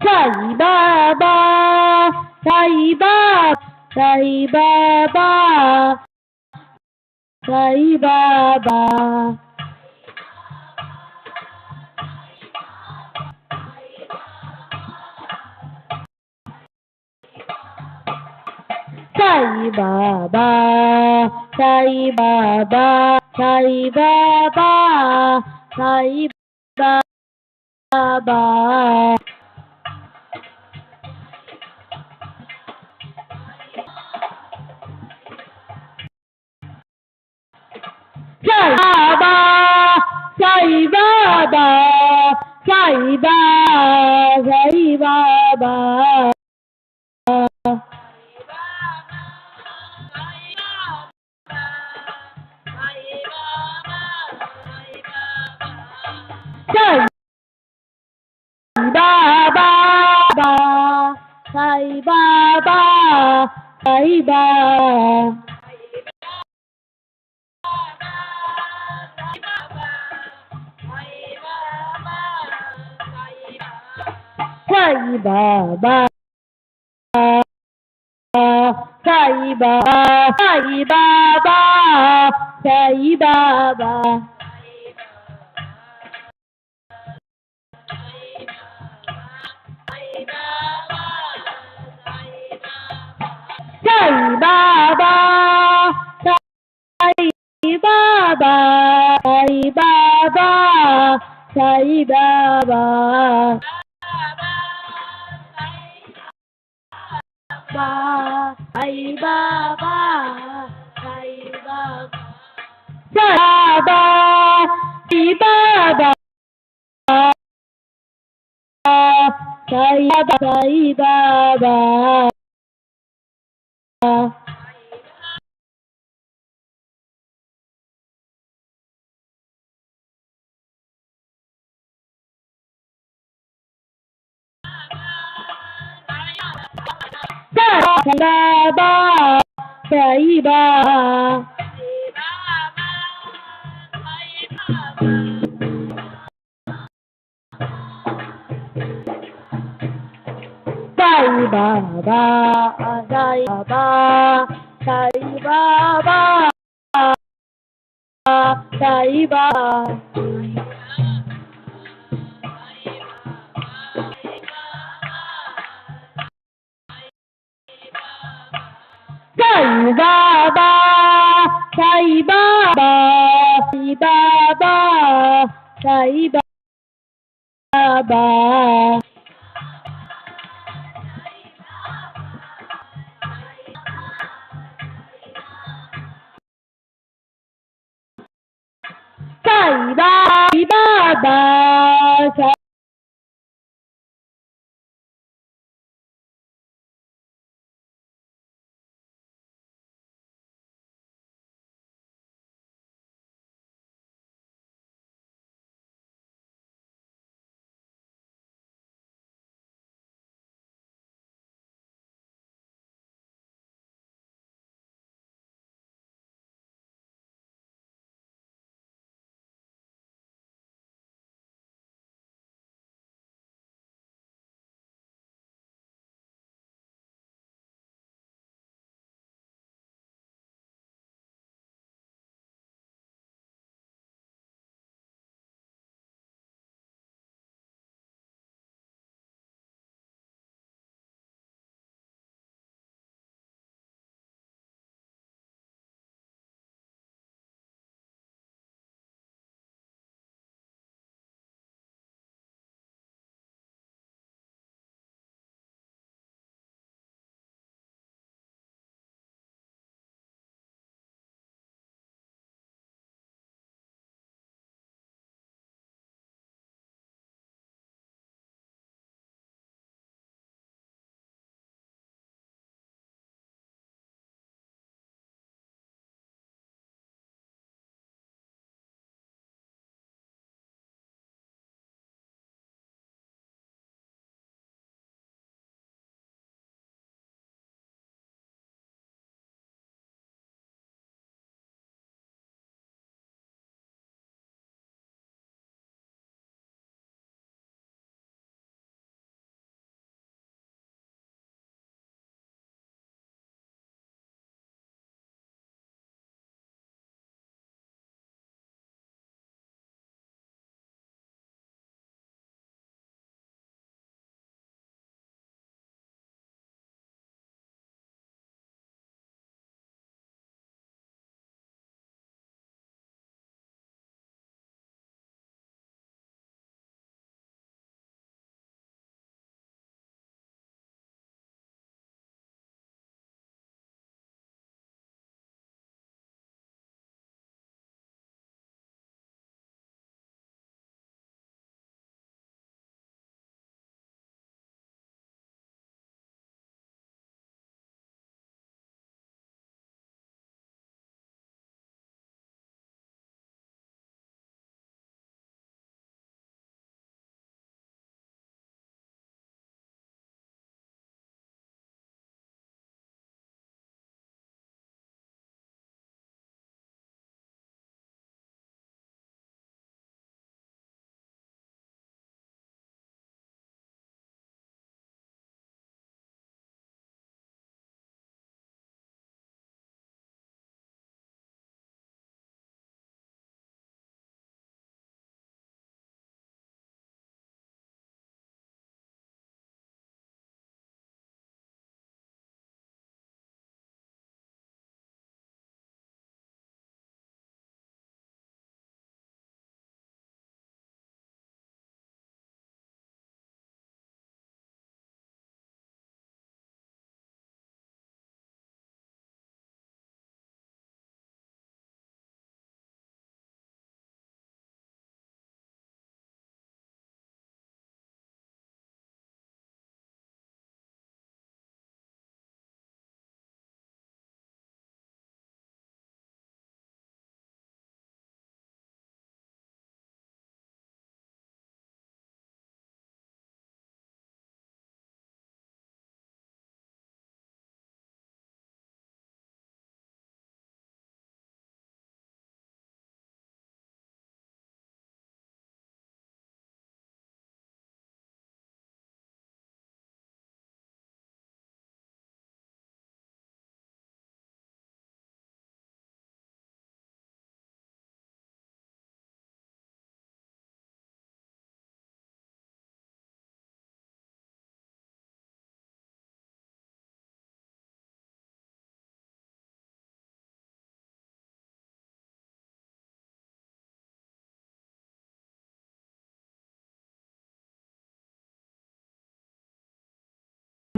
[SPEAKER 1] Sai Baba, Sai Baba, Sai Baba, Sai Baba. Sai Baba, Sai Baba, Sai Baba, Sai Baba. Sai Baba, Sai Baba, Sai Baba, Sai Baba. Sai Baba, Sai Baba, Sai Baba. Sai Baba, Sai Baba, Sai Baba, Sai Baba. Sai Baba, Sai Baba, Sai Baba, Sai Baba. Sai Baba, Sai Baba. Sai Baba, Sai Baba, Sai Baba, Sai Baba. Sai Baba, Sai Baba. Sai Baba, Sai Baba, Sai Baba, Sai Baba. Sai Baba, Sai Baba, Sai Baba, Sai Baba. Sai Baba,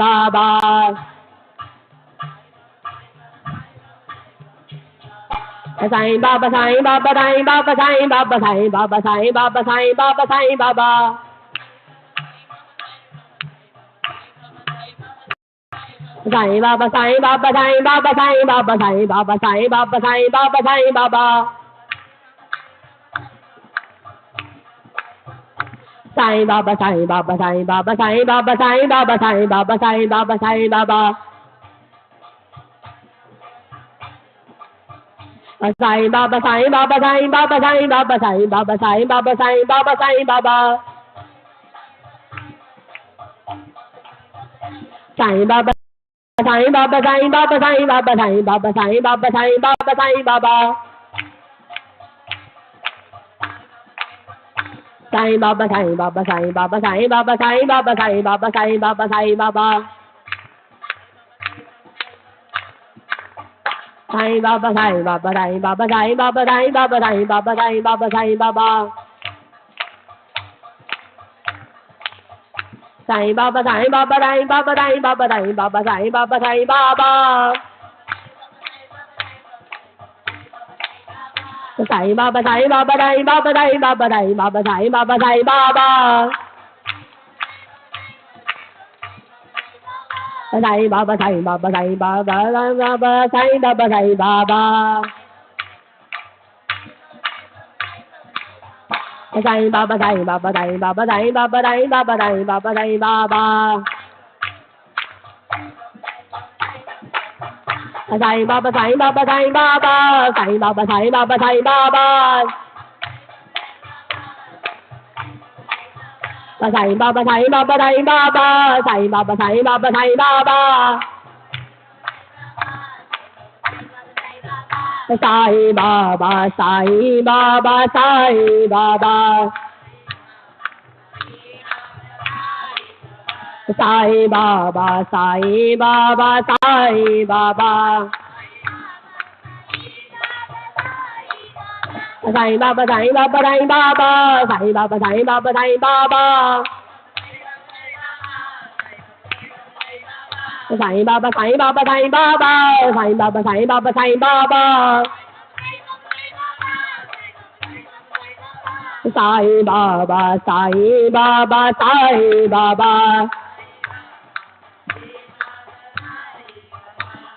[SPEAKER 1] Baba. Sai Baba, Sai Baba, Sai Baba, Sai Baba, Sai Baba, Sai Baba, Sai Baba, Sai Baba. Sai Baba, Sai Baba, Sai Baba, Sai Baba, Sai Baba, Sai Baba, Sai Baba, Sai Baba. Sai Baba, Sai Baba, Sai Baba, Sai Baba, Sai Baba, Sai Baba, Sai Baba, Sai Baba. Sai Baba, Sai Baba, Sai Baba, Sai Baba, Sai Baba, Sai Baba, Sai Baba, Sai Baba. Sai Baba, Sai Baba, Sai Baba, Sai Baba, Sai Baba, Sai Baba, Sai Baba, Sai Baba. Sai Baba, Sai Baba, Sai Baba, Sai Baba, Sai Baba, Sai Baba, Sai Baba, Sai Baba. Sai Baba, Sai Baba, Sai Baba, Sai Baba, Sai Baba, Sai Baba, Sai Baba, Sai Baba. Sai Baba, Sai Baba, Sai Baba, Sai Baba, Sai Baba, Sai Baba, Sai Baba. Sai Baba, Sai Baba, Sai Baba, Sai Baba, Sai Baba, Sai Baba, Sai Baba. Sai Baba, Sai Baba, Sai Baba, Sai Baba, Sai Baba, Sai Baba. Sai Baba, Sai Baba, Sai Baba, Sai Baba, Sai Baba, Sai Baba, Sai Baba. Sai Baba, Sai Baba, Sai Baba, Sai Baba, Sai Baba, Sai Baba. Sai Baba, Sai Baba, Sai Baba, Sai Baba, Sai Baba, Sai Baba. Sai Baba, Sai Baba, Sai Baba. Sai Baba, Sai Baba, Sai Baba. Sai Baba, Sai Baba, Sai Baba, Sai Baba, Sai Baba, Sai Baba. Sai Baba, Sai Baba, Sai Baba, Sai Baba, Sai Baba, Sai Baba. Sai Baba, Sai Baba, Sai Baba.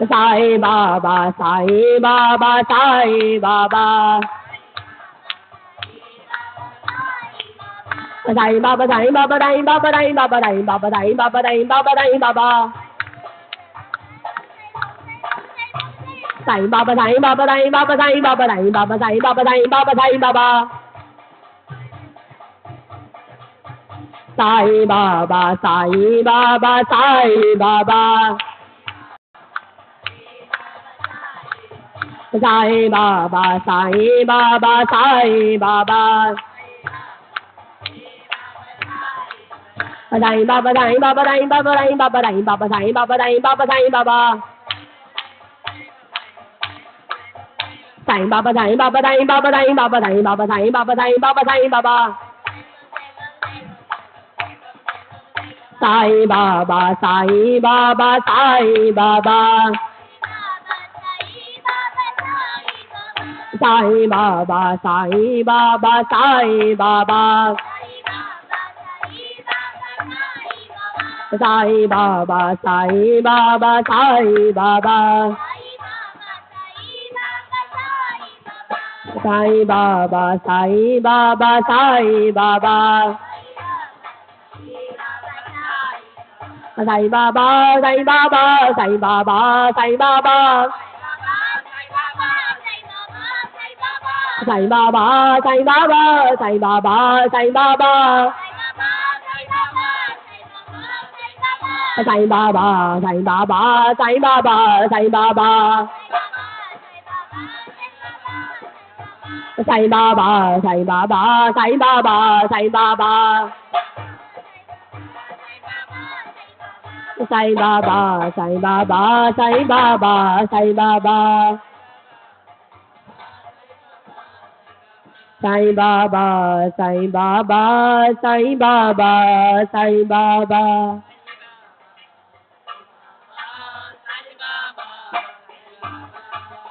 [SPEAKER 1] Sai Baba, Sai Baba, Sai Baba. Sai Baba, Sai Baba, Sai Baba, Sai Baba, Sai Baba, Sai Baba, Sai Baba, Sai Baba. Sai Baba, Sai Baba, Sai Baba, Sai Baba, Sai Baba, Sai Baba, Sai Baba, Sai Baba. Sai Baba, Sai Baba, Sai Baba. Sai Baba, Sai Baba, Sai Baba. Sai Baba, Sai Baba, Sai Baba, Sai Baba, Sai Baba, Sai Baba, Sai Baba, Sai Baba. Sai Baba, Sai Baba, Sai Baba, Sai Baba, Sai Baba, Sai Baba, Sai Baba, Sai Baba. Sai Baba, Sai Baba, Sai Baba. Sai Baba, Sai Baba, Sai Baba. Sai Baba, Sai Baba, Sai Baba. Sai Baba, Sai Baba, Sai Baba. Sai Baba, Sai Baba, Sai Baba, Sai Baba. Sai Baba, Sai Baba, Sai Baba, Sai Baba. Sai Baba, Sai Baba, Sai Baba, Sai Baba. Sai Baba, Sai Baba, Sai Baba, Sai Baba. Sai Baba, Sai Baba, Sai Baba, Sai Baba. Sai Baba, Sai Baba, Sai Baba, Sai Baba.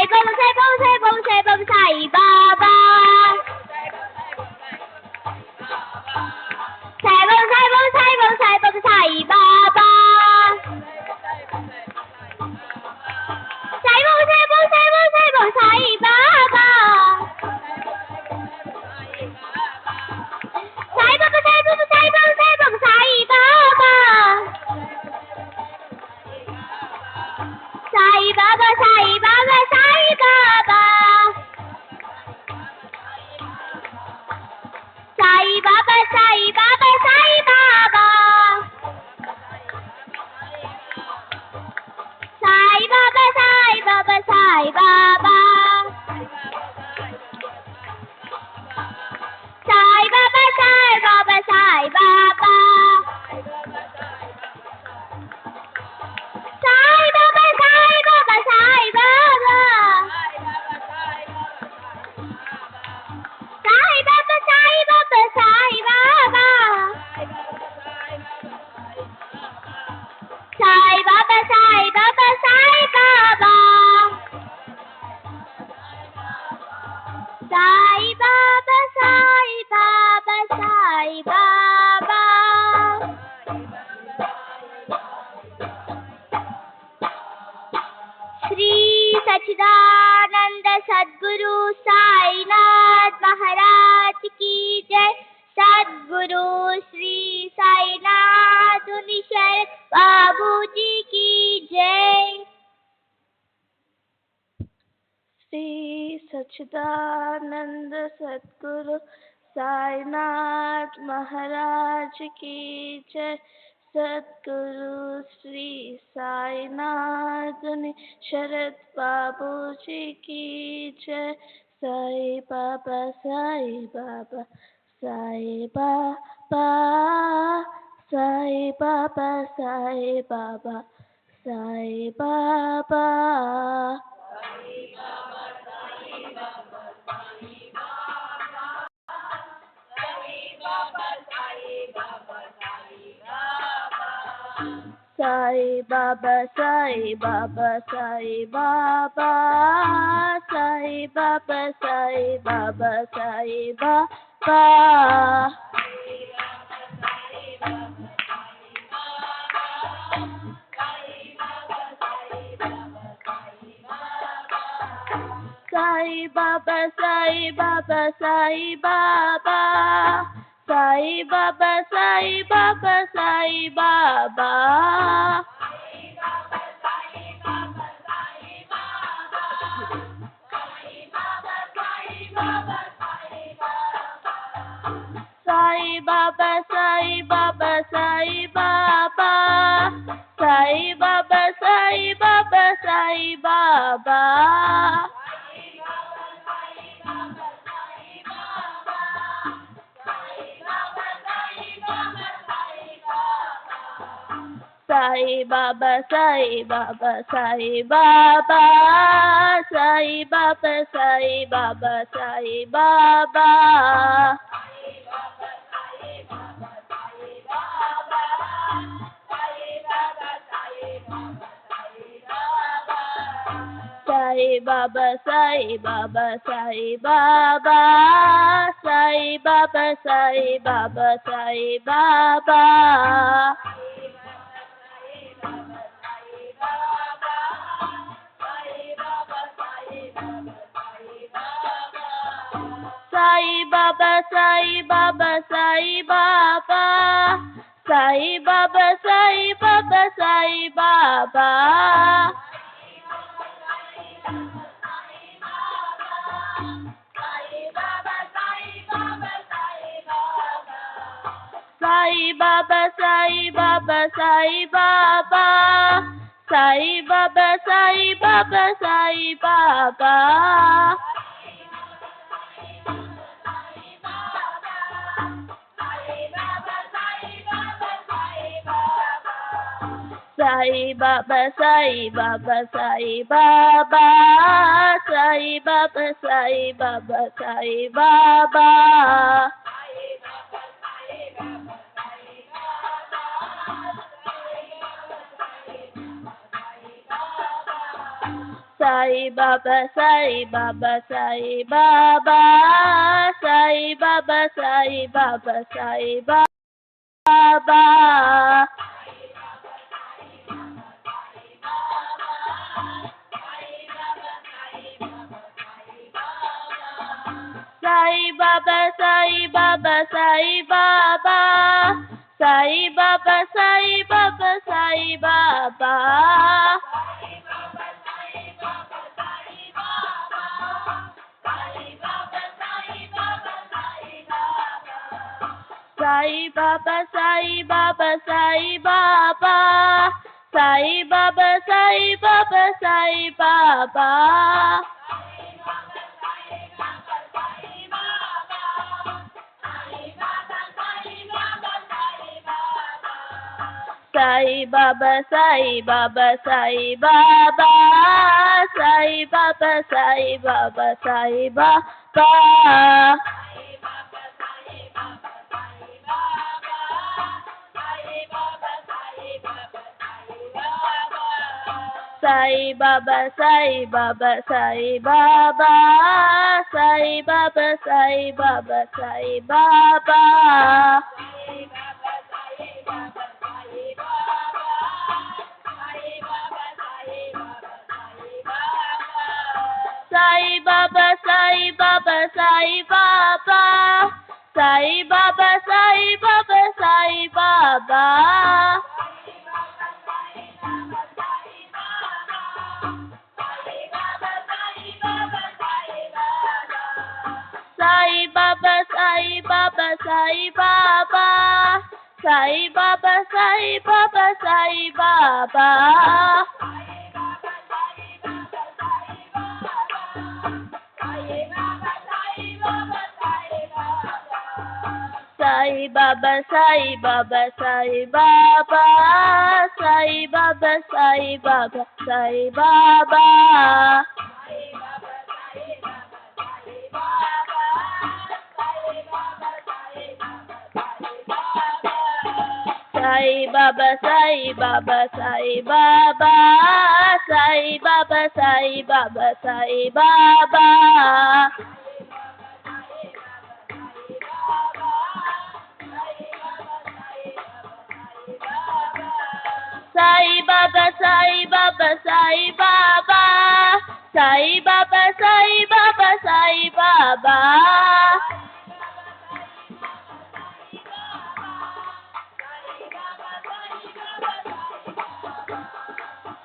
[SPEAKER 8] Sai Baba, Sai Baba, Sai Baba, Sai Baba, Sai Baba. Sai Baba, Sai Baba, Sai Baba, Sai Baba, Sai Baba. Sai Baba, Sai Baba, Sai Baba, Sai Baba, Sai Baba. Sai Baba, Sai Baba, Sai Baba, Sai Baba, Sai Baba. Sai Baba, Sai Baba, Sai Baba. Sai Baba, Sai Baba, Sai Baba. Sai Baba, Sai Baba, Sai Baba. Sai Baba, Sai Baba, Sai Baba. Sai Baba, Sai Baba, Sai Baba. Sai Baba, Sai Baba, Sai Baba. Sai Baba, Sai Baba, Sai Baba. Sai Baba, Sai Baba, Sai Baba. Shri सच्चिदानंद सद्गुरु साईनाथ महाराज की जय। सद्गुरु श्री साईनाथ शरण बाबू जी की जय।
[SPEAKER 1] श्री सच्चिदानंद सद्गुरु साईनाथ महाराज की जय। सद्गुरु श्री साईनाथ शरद बाबू जी की जय। Sai Baba, Sai Baba, Sai Baba, Sai Baba, Sai Baba, Sai Baba. Sai Baba, Sai Baba, Sai Baba, Sai Baba, Sai Baba, Sai Baba. Sai Baba, Sai Baba, Sai Baba, Sai Baba, Sai Baba, Sai Baba. Sai Baba, Sai Baba, Sai Baba, Sai Baba, Sai Baba, Sai Baba. Sai Baba, Sai Baba, Sai Baba, Sai Baba, Sai Baba, Sai Baba. Sai Baba, Sai Baba, Sai Baba, Sai Baba, Sai Baba, Sai Baba. Sai Baba, Sai Baba, Sai Baba, Sai Baba, Sai Baba, Sai Baba. Sai Baba, Sai Baba, Sai Baba, Sai Baba, Sai Baba, Sai Baba. Sai Baba, Sai Baba, Sai Baba, Sai Baba, Sai Baba, Sai Baba.
[SPEAKER 8] Sai Baba, Sai Baba, Sai Baba, Sai Baba, Sai Baba, Sai Baba. Sai Baba, Sai Baba, Sai Baba, Sai Baba, Sai Baba, Sai Baba. Sai Baba, Sai Baba, Sai Baba, Sai Baba, Sai Baba, Sai Baba. Sai Baba, Sai Baba, Sai Baba, Sai Baba, Sai Baba, Sai Baba. Sai Baba, Sai Baba, Sai Baba, Sai Baba, Sai Baba, Sai Baba. Sai Baba, Sai Baba, Sai Baba, Sai Baba, Sai Baba, Sai Baba. Sai Baba, Sai Baba, Sai Baba, Sai Baba, Sai Baba, Sai Baba. Sai Baba, Sai Baba, Sai Baba, Sai Baba, Sai Baba, Sai Baba. Sai Baba, Sai Baba, Sai Baba, Sai Baba, Sai Baba, Sai Baba. Sai Baba, Sai Baba, Sai Baba, Sai Baba, Sai Baba, Sai Baba. Sai Baba, Sai Baba, Sai Baba, Sai Baba, Sai Baba, Sai Baba.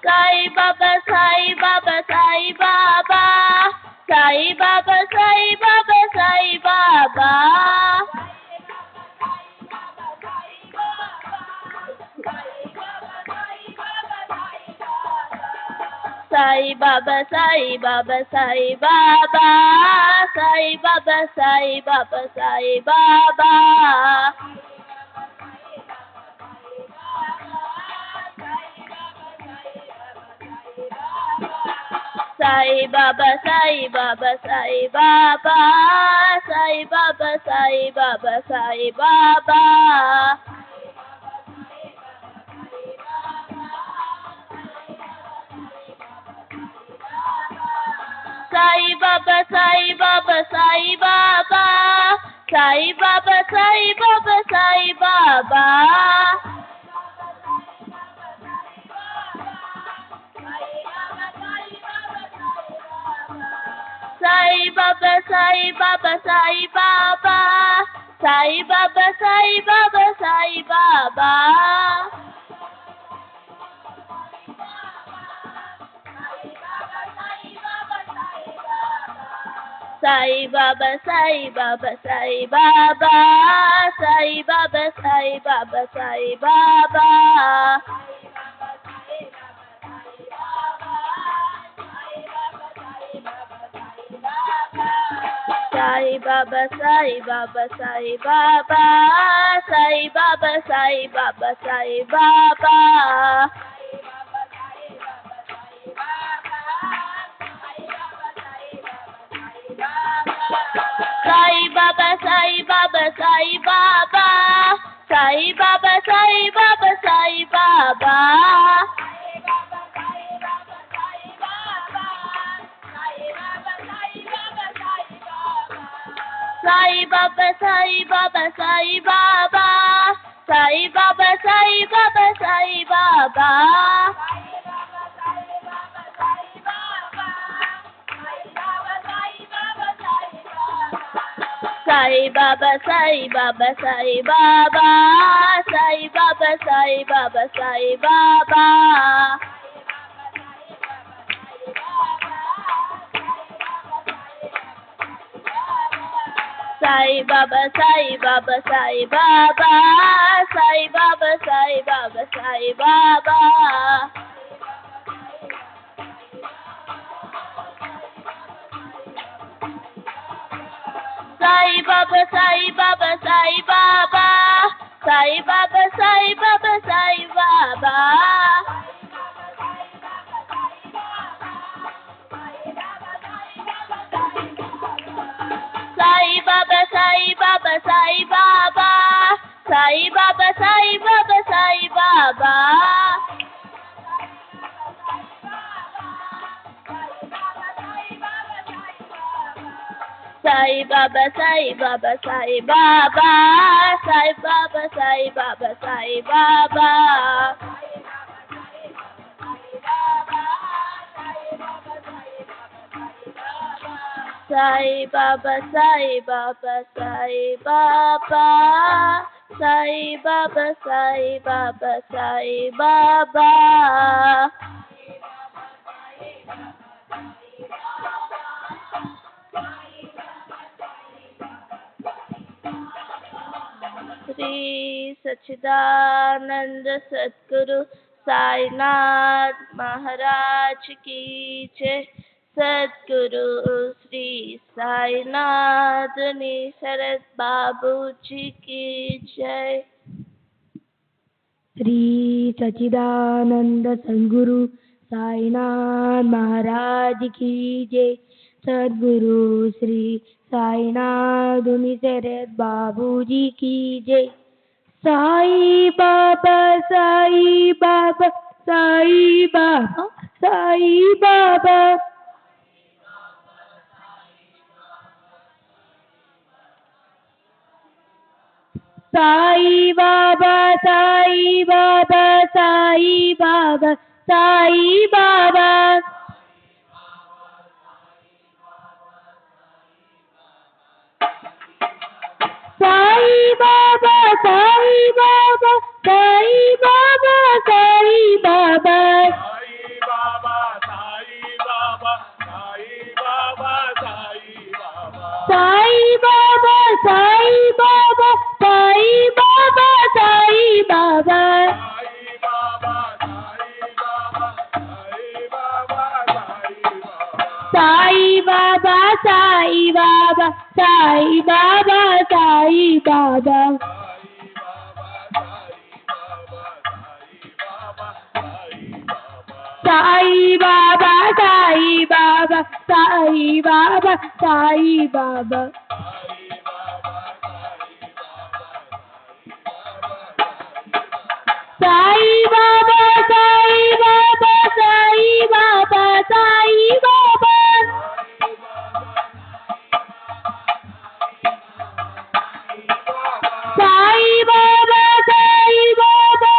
[SPEAKER 8] Sai Baba, Sai Baba, Sai Baba, Sai Baba, Sai Baba, Sai Baba. Sai Baba, Sai Baba, Sai Baba, Sai Baba, Sai Baba, Sai Baba. Sai Baba, Sai Baba, Sai Baba, Sai Baba, Sai Baba, Sai Baba. Sai Baba, Sai Baba, Sai Baba, Sai Baba, Sai Baba, Sai Baba. Sai Baba, Sai Baba, Sai Baba, Sai Baba, Sai Baba, Sai Baba. Sai Baba, Sai Baba, Sai Baba, Sai Baba, Sai Baba, Sai Baba. Sai Baba, Sai Baba, Sai Baba, Sai Baba, Sai Baba, Sai Baba. Sai Baba, Sai Baba, Sai Baba, Sai Baba, Sai Baba, Sai Baba. Sai Baba, Sai Baba, Sai Baba, Sai Baba, Sai Baba, Sai Baba. Sai Baba, Sai Baba, Sai Baba, Sai Baba, Sai Baba, Sai Baba. Sai Baba, Sai Baba, Sai Baba, Sai Baba, Sai Baba, Sai Baba. Sai Baba, Sai Baba, Sai Baba, Sai Baba, Sai Baba, Sai Baba. Sai Baba, Sai Baba, Sai Baba, Sai Baba, Sai Baba, Sai Baba. Sai Baba, Sai Baba, Sai Baba, Sai Baba, Sai Baba, Sai Baba. Sri Sachidanand Sadguru Sainath Maharaj ki jai. Sadguru Sri Sainath Nisarad Babuji ki jai.
[SPEAKER 1] Sri Sachidananda Sadguru Sainath Maharaj ki jai. Sadguru Sri Sainath Nisarad Babuji ki jai. Sai Baba, Sai Baba, Sai Baba, Sai Baba. Sai Baba, Sai Baba, Sai Baba, Sai Baba. Sai Baba, Sai Baba, Sai Baba, Sai Baba. Sai Baba, Sai Baba, Sai Baba, Sai Baba. Sai Baba, Sai Baba, Sai Baba, Sai Baba. Sai Baba, Sai Baba, Sai Baba, Sai Baba. Sai Baba, Sai Baba, Sai Baba, Sai Baba. Sai Baba, Sai Baba,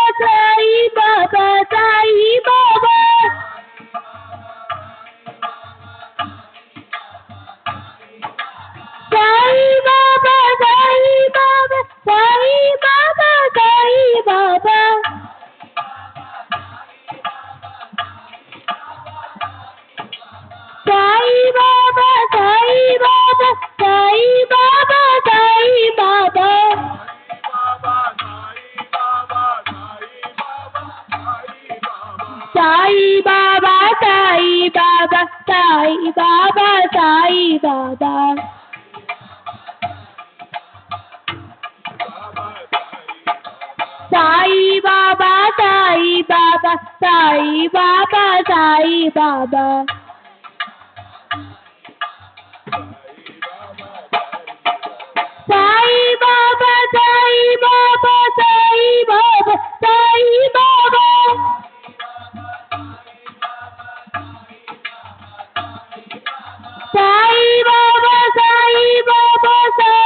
[SPEAKER 1] Sai Baba, Sai Baba. Sai Baba, Sai Baba, Sai Baba, Sai Baba. Sai Baba, Sai Baba, Sai Baba, Sai Baba. Sai Baba, Sai Baba, Sai Baba, Sai Baba. Sai Baba, Sai Baba, Sai Baba, Sai Baba. Sai Baba, Sai Baba, Sai Baba, Sai Baba. Sai Baba, Sai Baba, Sai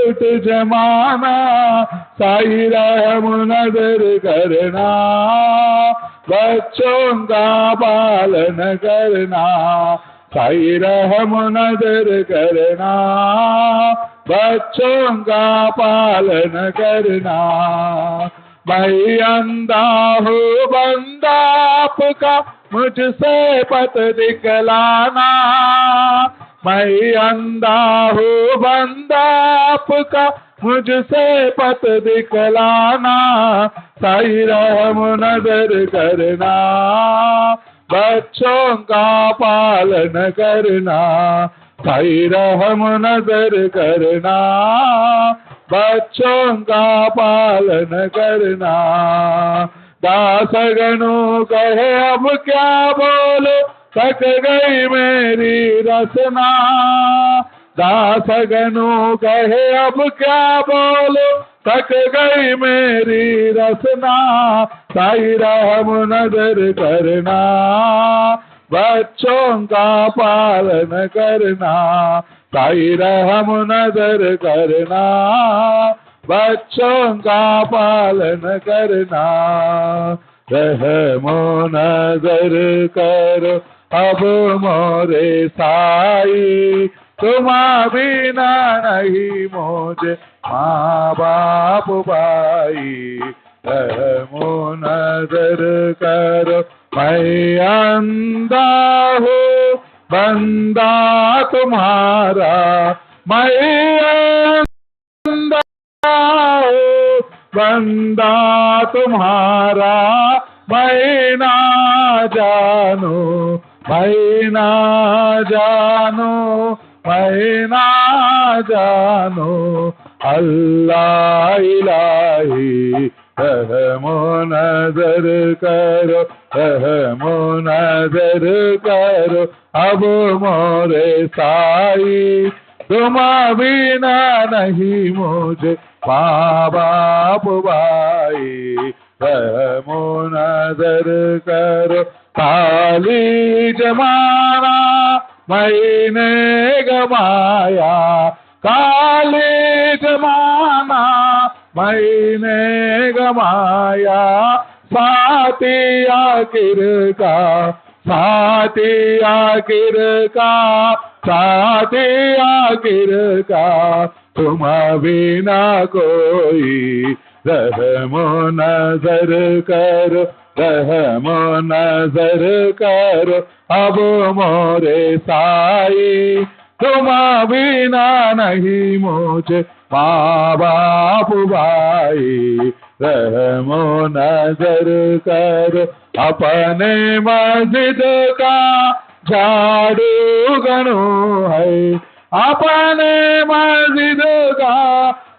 [SPEAKER 2] लूट जमाना, साई रहम नजर करना, बच्चों का पालन करना, साई रहम नजर करना, बच्चों का पालन करना। मैं अंधा हूँ बंदा आपका, मुझसे पथ दिखलाना, मैं अंधा हूँ बंदा आपका, मुझसे पथ दिखलाना, साई रहम नजर करना, बच्चों का पालन करना, साई रहम नजर करना, बच्चों का पालन करना। दासगणों कहे अब क्या बोलो, थक गई मेरी रसना, दासगणों कहे अब क्या बोलो, थक गई मेरी रसना, साई रहम नजर करना, बच्चों का पालन करना, साई रहम नजर करना, बच्चों का पालन करना। रहमो नजर करो अब मोरे साई, तुम बिना नहीं मुझे माँ बाप भाई, रहमो नजर करो मैं अंधा हूँ बंदा तुम्हारा, मैं अंधा हूँ बंदा तुम्हारा, मैं ना जानू, मैं ना जानू, मैं ना जानू, अल्लाह इलाही रहमो नजर करो, रहमो नजर करो अब मोरे साई, तुम बिना नहीं मुझे माँ बाप भाई, रहमो नजर करो। खाली जमाना मैंने गमाया, खाली जमाना मैंने गमाया, साथी आखिर का, साथी आखिर का, साथी आखिर का, तुम बिना कोई, रहमो नजर करो, रहमो नजर करो अब मोरे साई, तुम बिना नहीं मुझे माँ बाप भाई, रहमो नजर करो अपने मस्जिद का झाड़ू गणो है, अपने मस्जिद का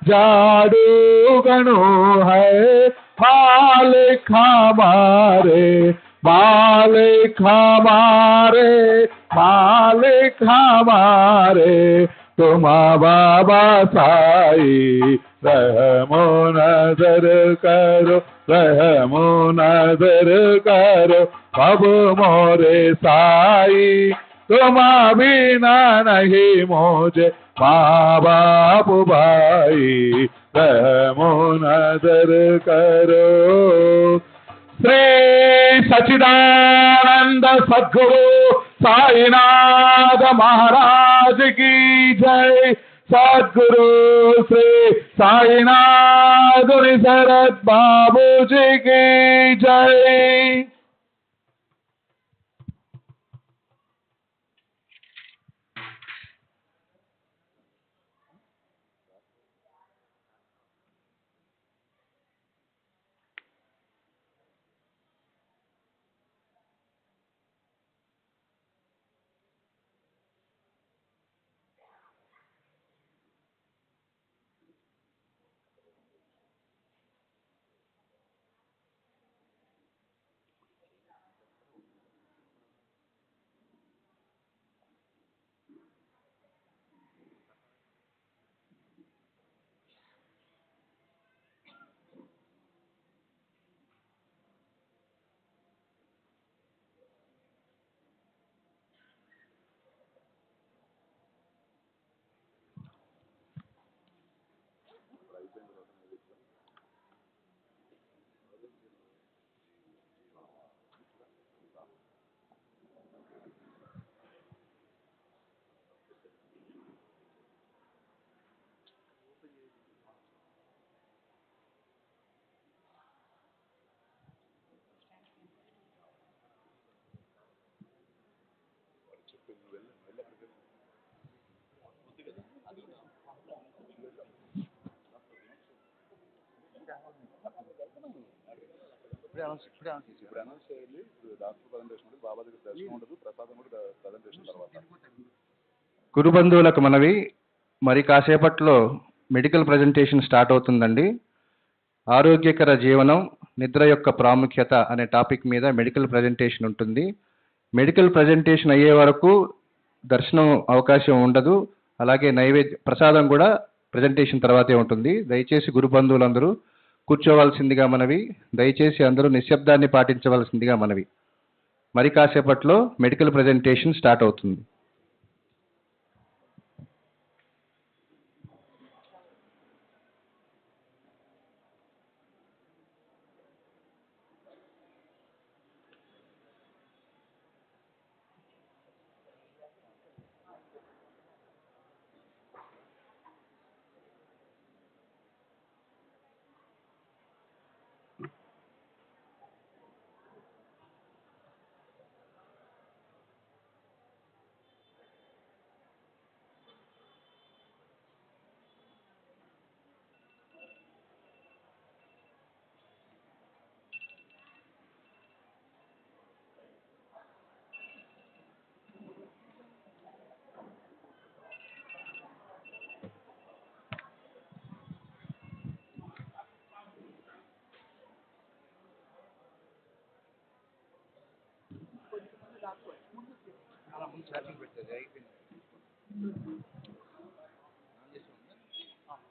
[SPEAKER 2] झाड़ू गणो है, मालिक हमारे, मालिक हमारे, मालिक हमारे, तुम बाबा साई, रहमो नजर करो, रहमो नजर करो अब मोरे साई, तुम बिना नहीं मुझे माँ बाप भाई, रहमो नजर करो। श्री सच्चिदानंद सद्गुरु साईनाथ महाराज की जय, सद्गुरु श्री साईनाथ शरद बाबू जी की जय। ఇప్పుడు అనౌన్స్ చేయాలి. ఇప్పుడు డాక్టర్ ప్రజెంటేషన్ ఉంటుంది, బాబా దగ్గర దర్శనం ఉండదు, ప్రసాదం కూడా ప్రజెంటేషన్ తర్వాత.
[SPEAKER 9] గురు బంధువులకు మనవి, మరి కాసేపట్లో మెడికల్ ప్రజెంటేషన్ స్టార్ట్ అవుతుందండి. ఆరోగ్యకర జీవనం, నిద్ర యొక్క ప్రాముఖ్యత అనే టాపిక్ మీద మెడికల్ ప్రజెంటేషన్ ఉంటుంది. మెడికల్ ప్రజెంటేషన్ అయ్యే వరకు దర్శనం అవకాశం ఉండదు. అలాగే ప్రసాదం కూడా ప్రజెంటేషన్ తర్వాతే ఉంటుంది. దయచేసి గురు బంధువులందరూ కూర్చోవలసిందిగా మనవి. దయచేసి అందరూ నిశ్శబ్దాన్ని పాటించవలసిందిగా మనవి. మరి కాసేపట్లో మెడికల్ ప్రజెంటేషన్ స్టార్ట్ అవుతుంది.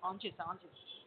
[SPEAKER 7] ఆన్ చేసి